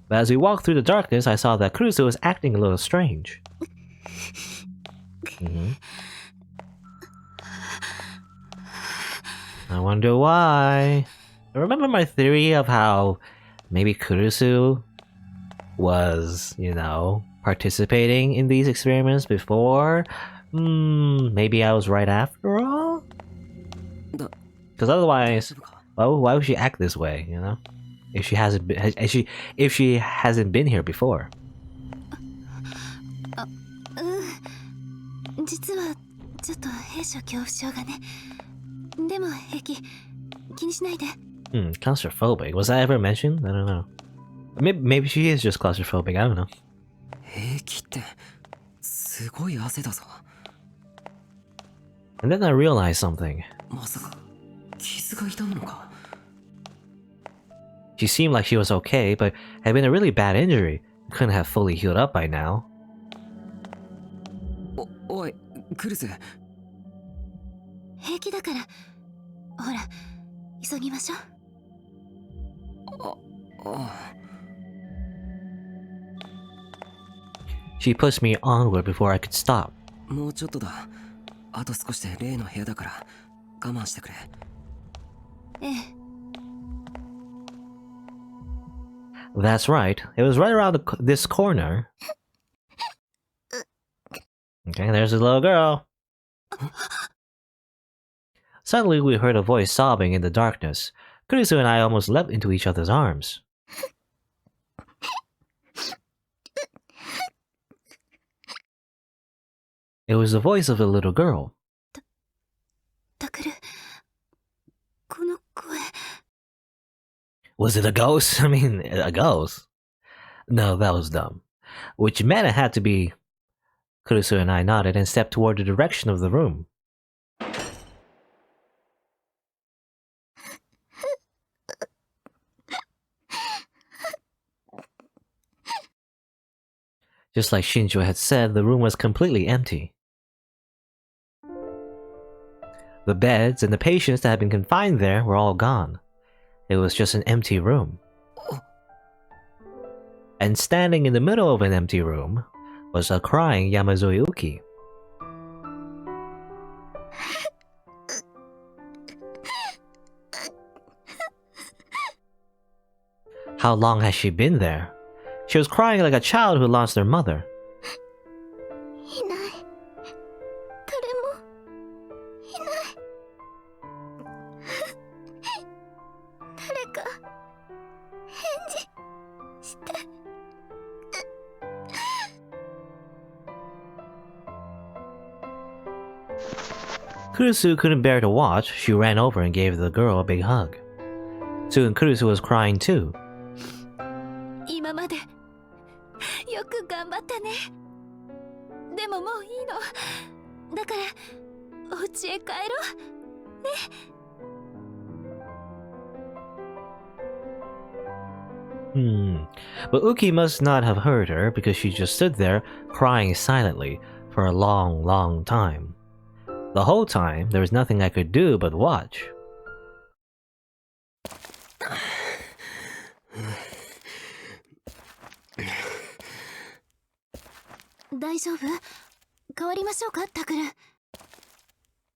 But as we walked through the darkness, I saw that Kurusu was acting a little strange. I wonder why. I remember my theory of how maybe Kurusu was, you know, participating in these experiments before. Maybe I was right after all? Because otherwise, why would she act this way, you know? If she hasn't been here before. 実はちょっと閉所恐怖症がね。でも平気。気にしないで。Claustrophobic. Was that ever mentioned? I don't know. Maybe she is just claustrophobic. I don't know. 平気ってすごい汗だぞ。 And then I realized something. まさか傷が痛むのか。She seemed like she was okay, but had been a really bad injury. Couldn't have fully healed up by now. おいクルス。平気だから。ほら、急ぎましょう。She pushed me onward before I could stop. もうちょっとだ。あと少しで例の部屋だから我慢してくれ。ええ。 That's right. It was right around this corner. Okay, there's a little girl. Suddenly, we heard a voice sobbing in the darkness. Kurisu and I almost leapt into each other's arms. It was the voice of a little girl. タクル、この声。 Was it a ghost? I mean, a ghost? No, that was dumb. Which meant it had to be... Kurisu and I nodded and stepped toward the direction of the room. Just like Shinjo had said, the room was completely empty. The beds and the patients that had been confined there were all gone. It was just an empty room. And standing in the middle of an empty room was a crying Yamazui Uki. How long has she been there? She was crying like a child who lost their mother. いない。誰もいない。誰か返事して。Kurisu couldn't bear to watch. She ran over and gave the girl a big hug. Soon Kurisu was crying too. 今までよく頑張ったね。でももういいの。だからお家へ帰ろうね。But Uki must not have heard her because she just stood there crying silently for a long, long time. The whole time, there was nothing I could do but watch. 大丈夫？変わりましょうか、タクル。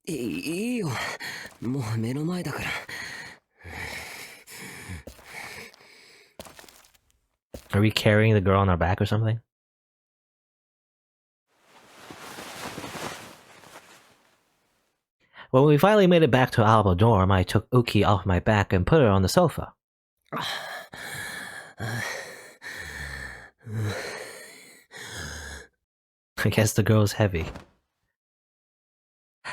いいよ。もう目の前だから。Are we carrying the girl on our back or something? When we finally made it back to Alba dorm, I took Uki off my back and put her on the sofa. I guess the girl's heavy.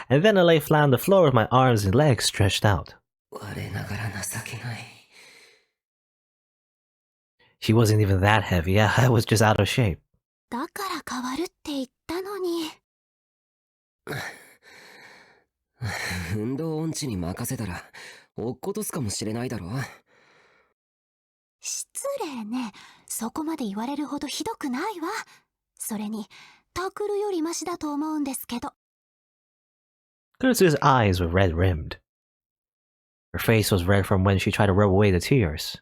And then I lay flat on the floor with my arms and legs stretched out. She wasn't even that heavy. I was just out of shape. だから変わるって言ったのに。運動音痴に任せたら落っことすかもしれないだろ。失礼ね。そこまで言われるほどひどくないわ。それにタクルよりマシだと思うんですけど。Kurisu's eyes were red-rimmed. Her face was red from when she tried to rub away the tears.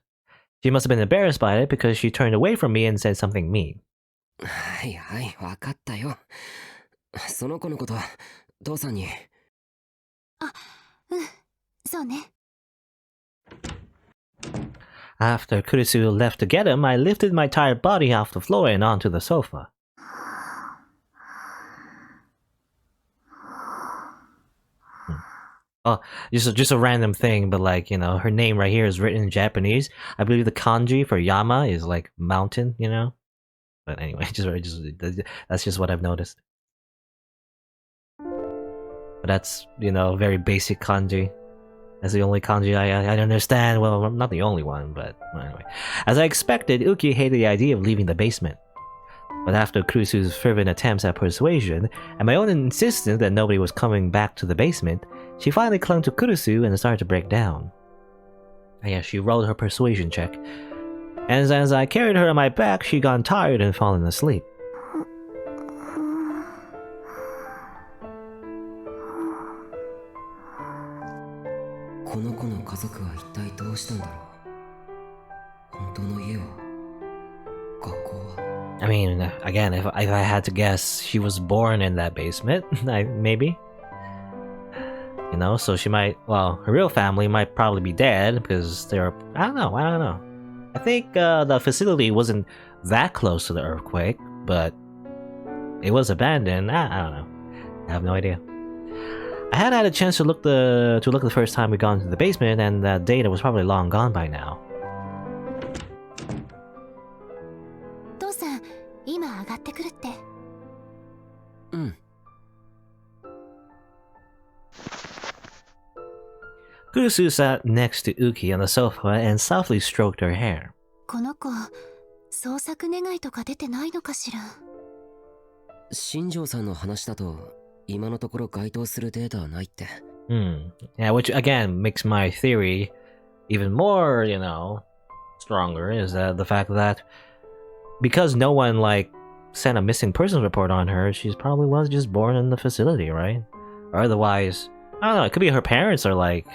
She must have been embarrassed by it because she turned away from me and said something mean. はいはい、わかったよ。その子のこと、父さんに。あ、うん、そうね。After Kurisu left to get him, I lifted my tired body off the floor and onto the sofa. Oh, just a random thing, but like, you know, her name right here is written in Japanese. I believe the kanji for Yama is like mountain, you know? But anyway, that's just what I've noticed. But that's, you know, very basic kanji. That's the only kanji I understand. Well, not the only one, but anyway. As I expected, Uki hated the idea of leaving the basement. But after Kurisu's fervent attempts at persuasion, and my own insistence that nobody was coming back to the basement, she finally clung to Kurisu and started to break down. Yeah, she rolled her persuasion check. And as I carried her on my back, she got tired and fallen asleep. I mean, again, if I had to guess, she was born in that basement, maybe. You know, so she might, well, her real family might probably be dead because they're, I don't know. I think the facility wasn't that close to the earthquake, but it was abandoned. I don't know. I have no idea. I had a chance to look the first time we got into the basement, and that data was probably long gone by now. 父さん、今上がってくるって。Kurusu sat next to Uki on the sofa and softly stroked her hair. この子、捜索願いとか出てないのかしら。新庄さんの話だと、今のところ該当するデータはないって。Yeah, which again makes my theory even more, you know, stronger, is that the fact that because no one like sent a missing persons report on her, she probably was just born in the facility, right? Or otherwise, I don't know, it could be her parents are like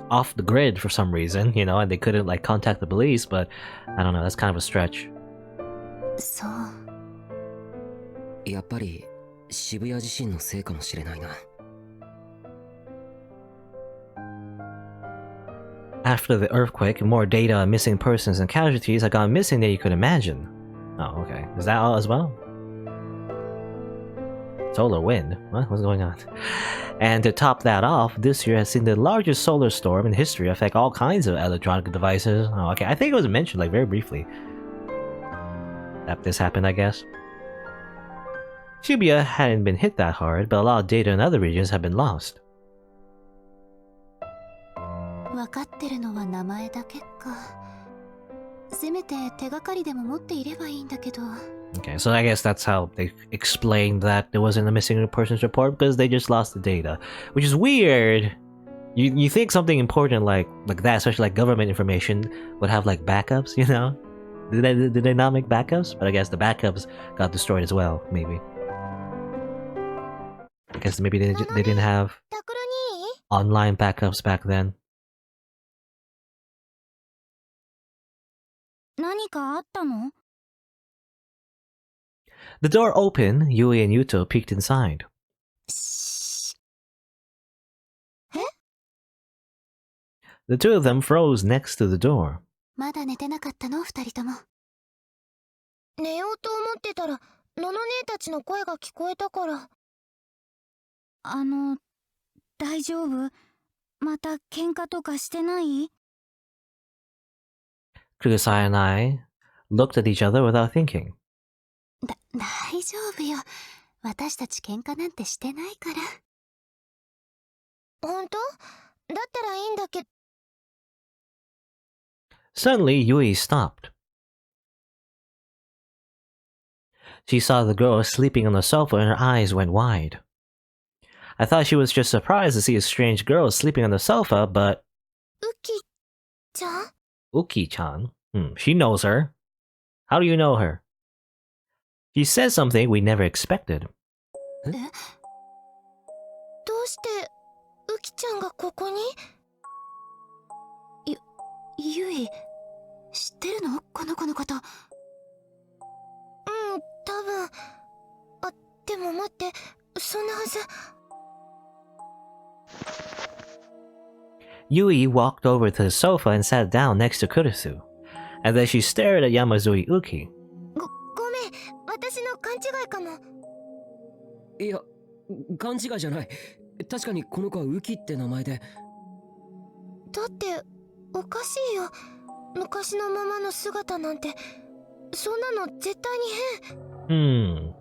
off the grid for some reason, you know, and they couldn't like contact the police, but I don't know, that's kind of a stretch. そう。やっぱり渋谷地震のせいかもしれないな。After the earthquake, more data on missing persons and casualties had gone missing than you could imagine. Oh, okay. Is that all as well? Solar wind? What's going on? And to top that off, this year has seen the largest solar storm in history affect all kinds of electronic devices. Oh, okay. I think it was mentioned like very briefly that this happened, I guess. Shibuya hadn't been hit that hard, but a lot of data in other regions have been lost. 分かってるのは名前だけか。せめて手がかりでも持っていればいいんだけど。Okay, so I guess that's how they explained that there wasn't a missing persons report, because they just lost the data, which is weird. You think something important like that, especially like government information, would have like backups, you know? Did they not make backups? But I guess the backups got destroyed as well, maybe. I guess maybe they didn't have online backups back then. 何かあったの？ The door opened. Yui and Yuto peeked inside. え？ The two of them froze next to the door. まだ寝てなかったの？二人とも。寝ようと思ってたら、のの姉たちの声が聞こえたから。大丈夫？また喧嘩とかしてない？ Kugasai and I looked at each other without thinking. 大丈夫よ。私たち喧嘩なんてしてないから。本当？だったらいいんだけど。Suddenly, Yui stopped. She saw the girl sleeping on the sofa and her eyes went wide. I thought she was just surprised to see a strange girl sleeping on the sofa, but... ウキちゃん？ Uki-chan? She knows her. How do you know her? She said something we never expected. どうしてウキちゃんがここに？ゆい、知ってるの？この子のこと。多分。でも待って、そんなはず。Yui walked over to the sofa and sat down next to Kurisu, and then she stared at Yamazui Uki. ごめん、私の勘違いかも。いや、勘違いじゃない。確かにこの子はウキって名前で。だっておかしいよ。昔のままの姿なんて、そんなの絶対に変。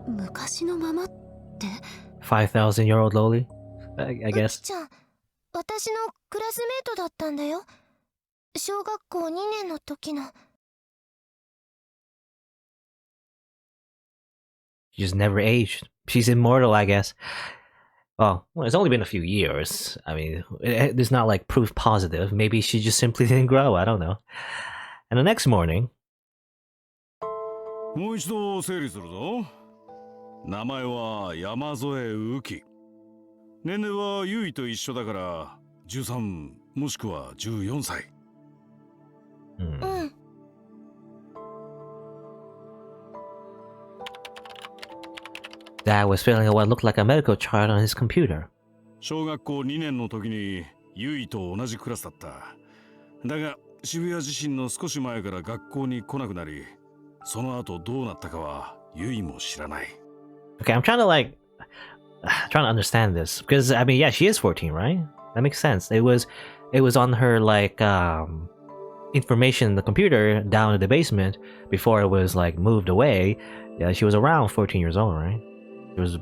昔のままって 5,000-year-old loli? I guess. ウキちゃん、私のクラスメートだったんだよ。小学校2年の時の。She's never aged. She's immortal, I guess. Well, it's only been a few years. I mean, there's not like proof positive. Maybe she just simply didn't grow. I don't know. And the next morning, もう一度整理するぞ。名前は山添雨季。年齢は優衣と一緒だから13もしくは14歳。Dad was filling out what looked like a medical chart on his computer. 小学校2年の時に優衣と同じクラスだった。だが渋谷地震の少し前から学校に来なくなり、その後どうなったかは優衣も知らない。Okay, I'm trying to trying to understand this because I mean, yeah, she is 14, right? That makes sense. It was on her information in the computer down in the basement before it was like moved away. Yeah, she was around 14 years old, right? She was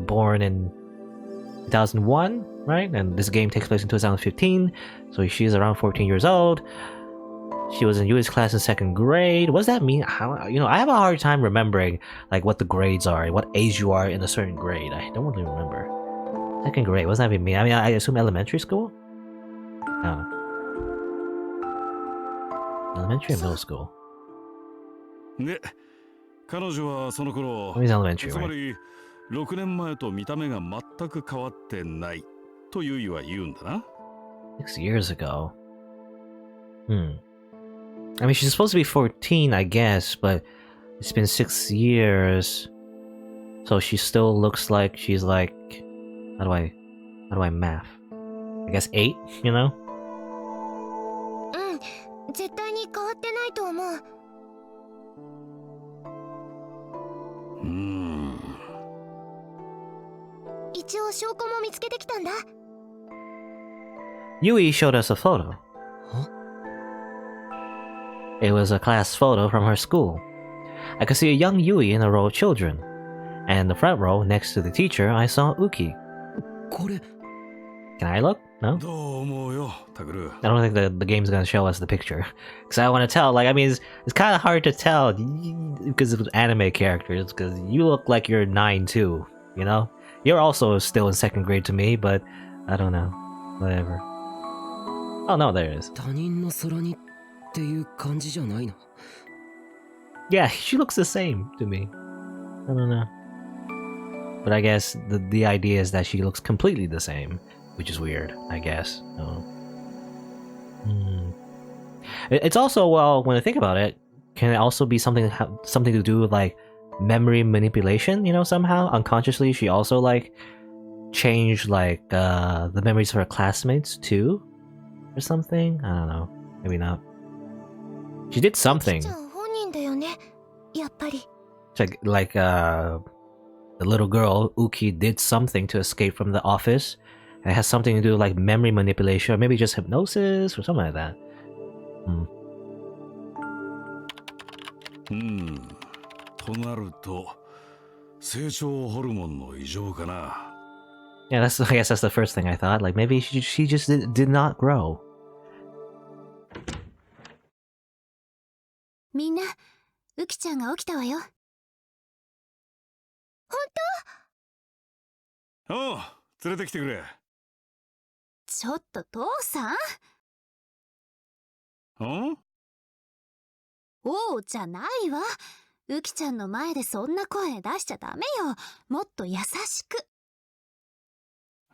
born in 2001, right? And this game takes place in 2015, so she's around 14 years old. She was in Yui's class in 2nd grade. What does that mean? How, you know, I have a hard time remembering like what the grades are, what age you are in a certain grade. I don't really remember. 2nd grade, what does that even mean? I mean, I assume elementary school? I don't know. Elementary or middle school? で、彼女はその頃、 Maybe it's elementary, つま right? り6年前と見た目が全く変わってないと優衣は言うんだな。6 years ago. I mean, she's supposed to be 14, I guess, but it's been 6 years. So she still looks like she's like... How do I math? I guess 8, you know? 絶対に変わってないと思う。一応証拠も見つけてきたんだ。Yui showed us a photo. It was a class photo from her school. I could see a young Yui in a row of children. And in the front row, next to the teacher, I saw Uki. これ Can I look? No? どう思うよ、タグル。 I don't think the game's gonna show us the picture. Because I want to tell, like, I mean, it's kind of hard to tell because of anime characters, because you look like you're 9 too, you know? You're also still in 2nd grade to me, but I don't know. Whatever. Oh no, there it is. 他人の空にっていう感じじゃないの？ Yeah, she looks the same to me. I don't know. But I guess the idea is that she looks completely the same, which is weird, I guess. Oh. It's also, well, when I think about it, can it also be something to do with like memory manipulation, you know, somehow? Unconsciously, she also like changed like the memories of her classmates too? Or something? I don't know. Maybe not. She did something. 本人だよね。やっぱり。Like the little girl, Uki, did something to escape from the office. It has something to do with like memory manipulation, or maybe just hypnosis, or something like that. となると、成長ホルモンの異常かな。Yeah, I guess that's the first thing I thought. Like maybe she just did not grow. みんな、ウキちゃんが起きたわよ。おう、連れてきてくれ。ちょっと父さん？おうじゃないわ。ウキちゃんの前でそんな声出しちゃダメよ。もっと優しく。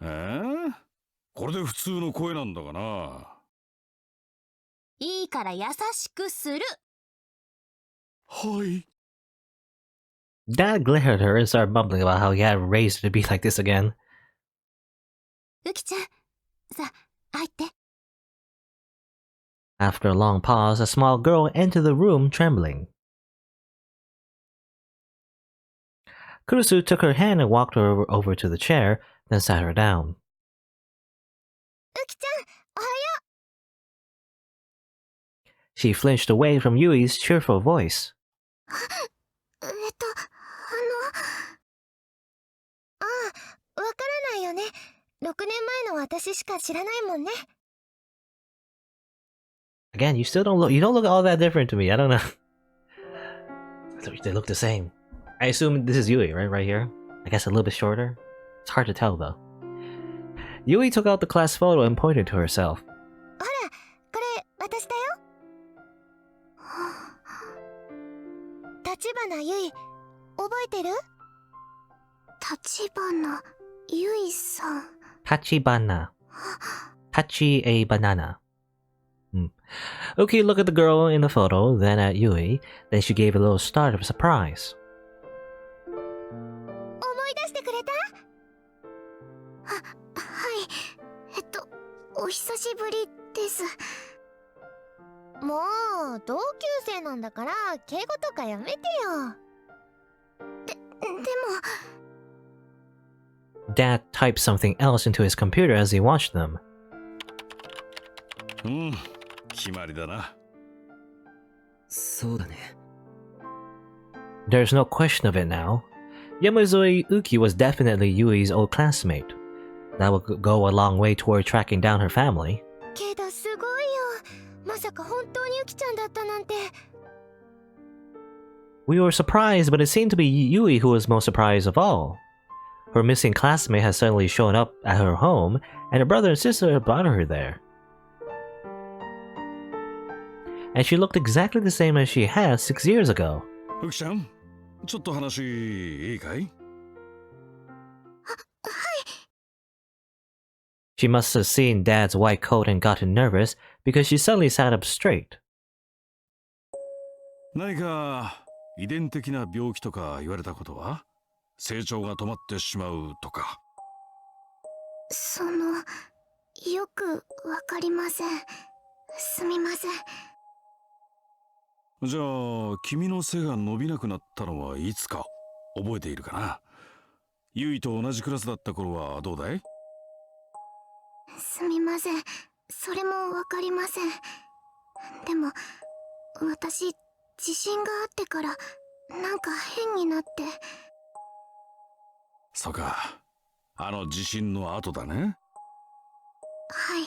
これで普通の声なんだがな。いいから優しくする。はい。Dad glared at her and started mumbling about how he had raised her to be like this again. ウキちゃん、さ、入って。After a long pause, a small girl entered the room trembling. Kurusu took her hand and walked her over to the chair, then sat her down. ウキちゃん、おはよ She flinched away from Yui's cheerful voice. う。ああ、わからないよね。6年前の私しか知らないもんね。Again, you don't look all that different to me. I don't know. They look the same. I assume this is Yui, right? Right here? I guess a little bit shorter. It's hard to tell though. Yui took out the class photo and pointed to herself. ほら、これ私だよ。立花ゆい、覚えてる？立花ゆいさん。Tachibana. Tachi a banana. Uki looked at the girl in the photo, then at Yui. Then she gave a little start of surprise. 思い出してくれた？はい。お久しぶりです。もう同級生なんだから敬語とかやめてよ。でも Dad typed something else into his computer as he watched them. 決まりだな。そうだね。 There's no question of it now. Yamazui Uki was definitely Yui's old classmate. That would go a long way toward tracking down her family. けどすごいよ。まさか本当にユキちゃんだったなんて。We were surprised, but it seemed to be Yui who was most surprised of all. Her missing classmate had suddenly shown up at her home, and her brother and sister had brought her there. And she looked exactly the same as she had 6 years ago. ウキちゃん、ちょっと話いいかい？ She must have seen Dad's white coat and gotten nervous because she suddenly sat up straight. 何か遺伝的な病気とか言われたことは？成長が止まってしまうとか。よくわかりません。すみません。じゃあ君の背が伸びなくなったのはいつか覚えているかな？ユイと同じクラスだった頃はどうだい？すみません。それもわかりません。でも私地震があってからなんか変になって。そうか、あの地震の後だね。はい。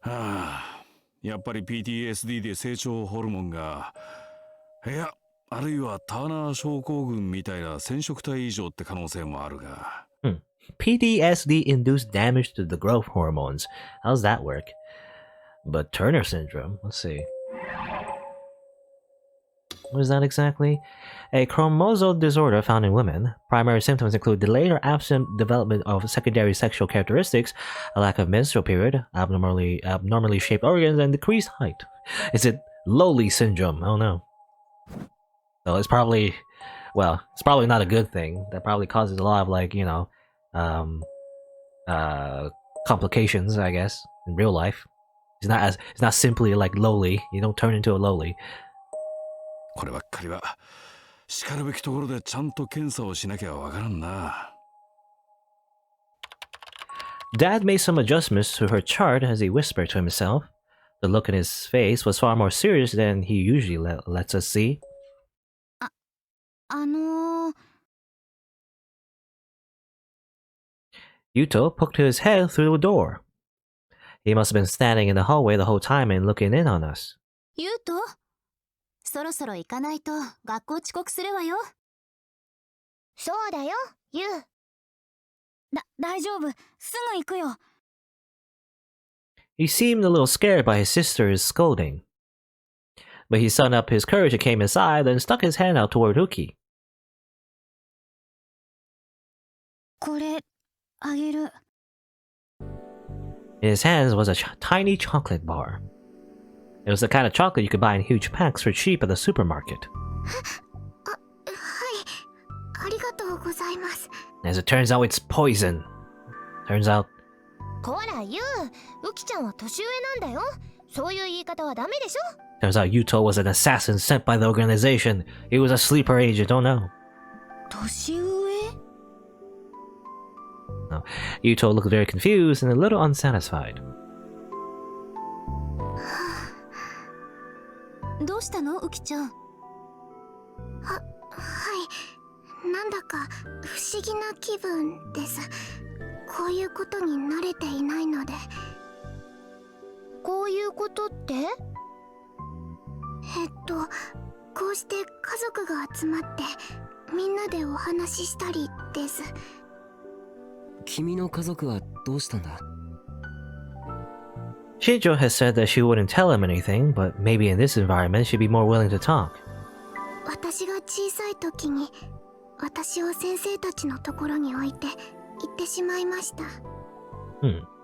はあ、やっぱり PTSD で成長ホルモンが、いや、あるいはターナー症候群みたいな染色体異常って可能性もあるが。PTSD induced damage to the growth hormones. How's that work? But Turner syndrome, let's see. What is that exactly? A chromosomal disorder found in women. Primary symptoms include delayed or absent development of secondary sexual characteristics, a lack of menstrual period, abnormally shaped organs, and decreased height. Is it lowly syndrome? Oh no. So it's probably not a good thing. That probably causes a lot of complications, I guess, in real life. It's not simply like lowly. You don't turn into a lowly. こればっかりはしかるべきところでちゃんと検査をしなきゃわからんな。Dad made some adjustments to her chart as he whispered to himself. The look in his face was far more serious than he usually lets us see. Yuto poked his head through the door. He must have been standing in the hallway the whole time and looking in on us. ユウト、そろそろ行かないと学校遅刻するわよ。そうだよ、ユウ。大丈夫、すぐ行くよ。He seemed a little scared by his sister's scolding. But he summoned up his courage and came inside and stuck his hand out toward Uki. これ、あげる。In his hands was a tiny chocolate bar. It was the kind of chocolate you could buy in huge packs for cheap at the supermarket. はい、ありがとうございます。As it turns out, it's poison. Turns out... こら、ユウ、ウキちゃんは年上なんだよ。そういう言い方はダメでしょ。Turns out Yuto was an assassin sent by the organization. He was a sleeper agent, oh no. 年上？ No. Yuto looked very confused and a little unsatisfied. どうしたの、ウキちゃん？はい。なんだか不思議な気分です。こういうことに慣れていないので。こういうことって？こうして家族が集まってみんなでお話ししたりです。君の家族はどうしたんだ？ Shinjo has said that she wouldn't tell him anything, but maybe in this environment she'd be more willing to talk. 私が小さい時に私を先生たちのところに置いて行ってしまいました。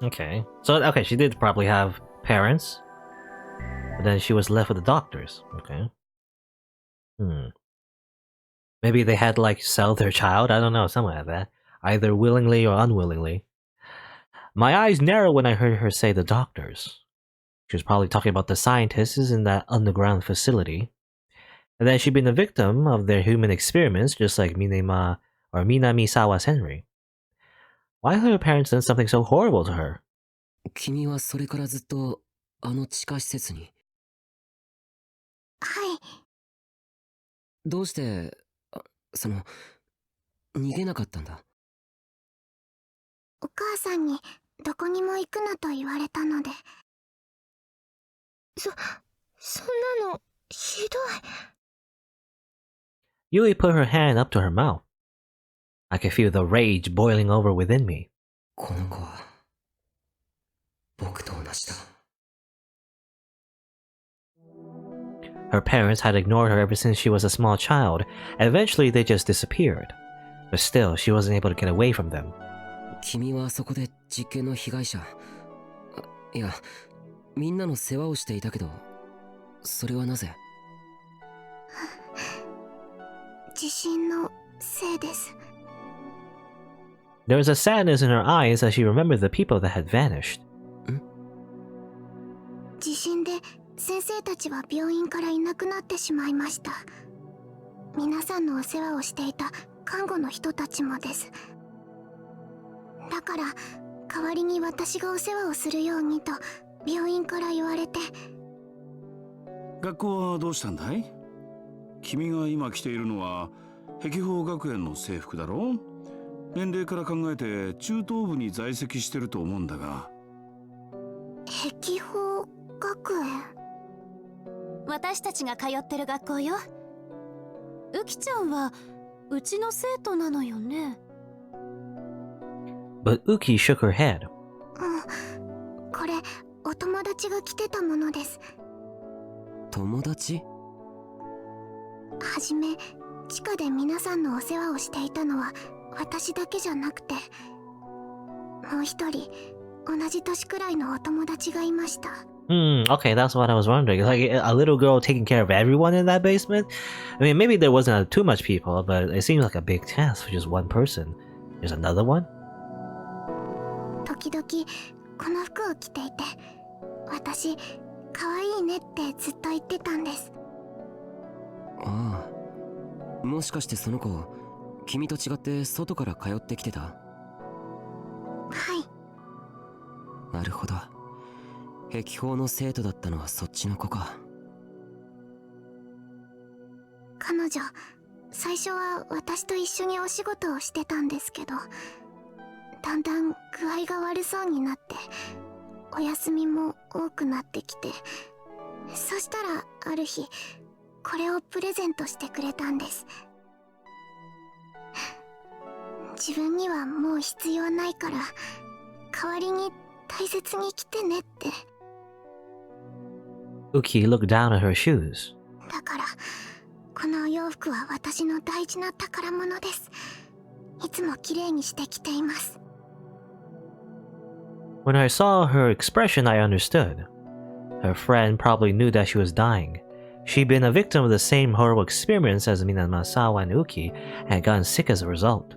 Okay. So, okay, she did probably have parents, but then she was left with the doctors. Okay. Maybe they had to, like, sell their child? I don't know, something like that. Either willingly or unwillingly. My eyes narrowed when I heard her say the doctors. She was probably talking about the scientists in that underground facility. And then she'd been a victim of their human experiments, just like Minema or Minamisawa Senri. Why had her parents done something so horrible to her? 君はそれからずっとあの地下施設に。はい。どうして、逃げなかったんだ？お母さんにどこにも行くなと言われたので。そんなのひどい。Yui put her hand up to her mouth. I could feel the rage boiling over within me. この子は僕と同じだ。Her parents had ignored her ever since she was a small child, and eventually they just disappeared. But still, she wasn't able to get away from them. 君はそこで実験の被害者。いや、みんなの世話をしていたけど、それはなぜ？地震のせいです。There was a sadness in her eyes as she remembered the people that had vanished. 地震で先生たちは病院からいなくなってしまいました。皆さんのお世話をしていた看護の人たちもです。だから代わりに私がお世話をするようにと病院から言われて。学校はどうしたんだい？君が今着ているのは碧峰学園の制服だろう？年齢から考えて中等部に在籍してると思うんだが。碧峰学園？私たちが通ってる学校よ。ウキちゃんはうちの生徒なのよね。But Uki shook her head. これお友達が着てたものです。友達？はじめ地下で皆さんのお世話をしていたのは私だけじゃなくて、もう一人同じ年くらいのお友達がいました。Okay, that's what I was wondering. It's like a little girl taking care of everyone in that basement? I mean, maybe there wasn't too much people, but it seems like a big task for just one person. There's another one? 時々この服を着ていて、私可愛いねってずっと言ってたんです。ああ、もしかしてその子、君と違って外から通ってきてた？はい。なるほど。碧峰の生徒だったのはそっちの子か。彼女、最初は私と一緒にお仕事をしてたんですけど、だんだん具合が悪そうになって、お休みも多くなってきて、そしたらある日、これをプレゼントしてくれたんです。自分にはもう必要ないから、代わりに大切に着てねって。Uki looked down at her shoes. だから、このお洋服は私の大事な宝物です。いつも綺麗にして着ています。When I saw her expression, I understood. Her friend probably knew that she was dying. She'd been a victim of the same horrible experience as Minamasawa and Uki and had gotten sick as a result.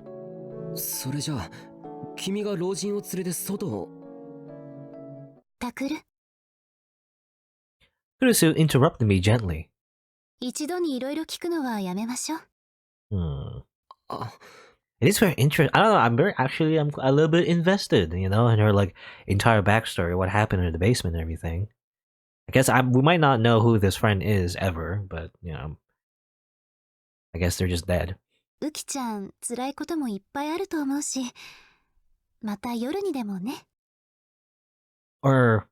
それじゃあ、君が老人を連れて外を。タクル、Kurusu interrupted me gently. 一度にいろいろ聞くのはやめましょう。あ、It is very interesting. I don't know. I'm a little bit invested, in her like entire backstory, what happened in the basement and everything. I guess we might not know who this friend is ever, but I guess they're just dead. ウキちゃん、辛いこともいっぱいあると思うし、また夜にでもね。Or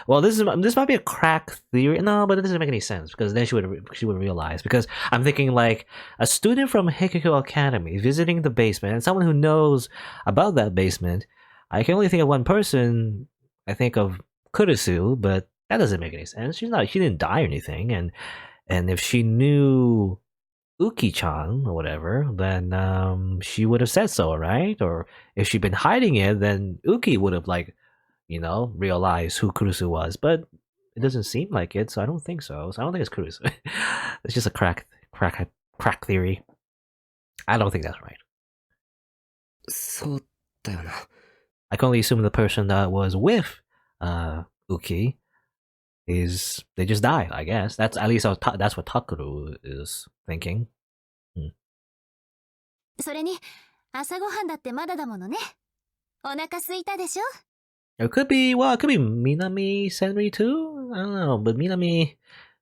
Well, this might be a crack theory. No, but it doesn't make any sense because then she would realize. Because I'm thinking like a student from Hikiko Academy visiting the basement and someone who knows about that basement. I can only think of one person. I think of Kurisu, but that doesn't make any sense. She didn't die or anything, and if she knew Uki-chan or whatever, then she would have said so, right? Or if she'd been hiding it, then Uki would have realized who Kurusu was. But it doesn't seem like it, so I don't think so. So I don't think it's Kurusu. It's just a crack theory. I don't think that's right. そうだよな。 I can only assume the person that was with Uki they just died. I guess that's at least that's what Takuru is thinking. それに朝ごはんだってまだだものね。お腹空いたでしょ？ It could be Minami Senri too. I don't know, but Minami,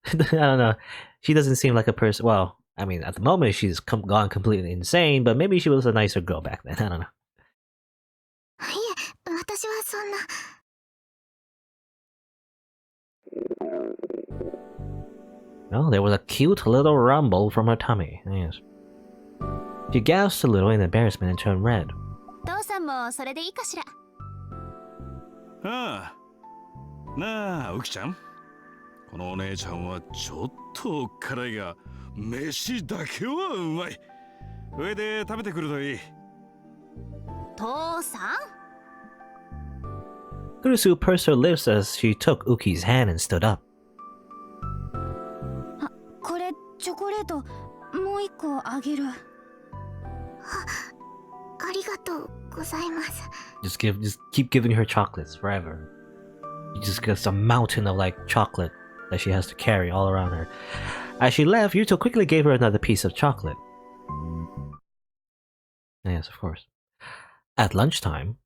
I don't know. She doesn't seem like a person. Well, I mean, at the moment she's gone completely insane, but maybe she was a nicer girl back then. I don't know. いえ、私はそんな。Well, there was a cute little rumble from her tummy. Yes. She gasped a little in embarrassment and turned red. 父さんもそれでいいかしら。ああ。なあ、ウキちゃん。このお姉ちゃんはちょっと辛いが、飯だけはうまい。上で食べてくるといい。父さん？ Kurusu pursed her lips as she took Uki's hand and stood up. これチョコレートもう一個あげる。ありがとうございます。 Just keep giving her chocolates forever. She just gets a mountain of like chocolate that she has to carry all around her. As she left, Yuto quickly gave her another piece of chocolate. Yes, of course. At lunchtime,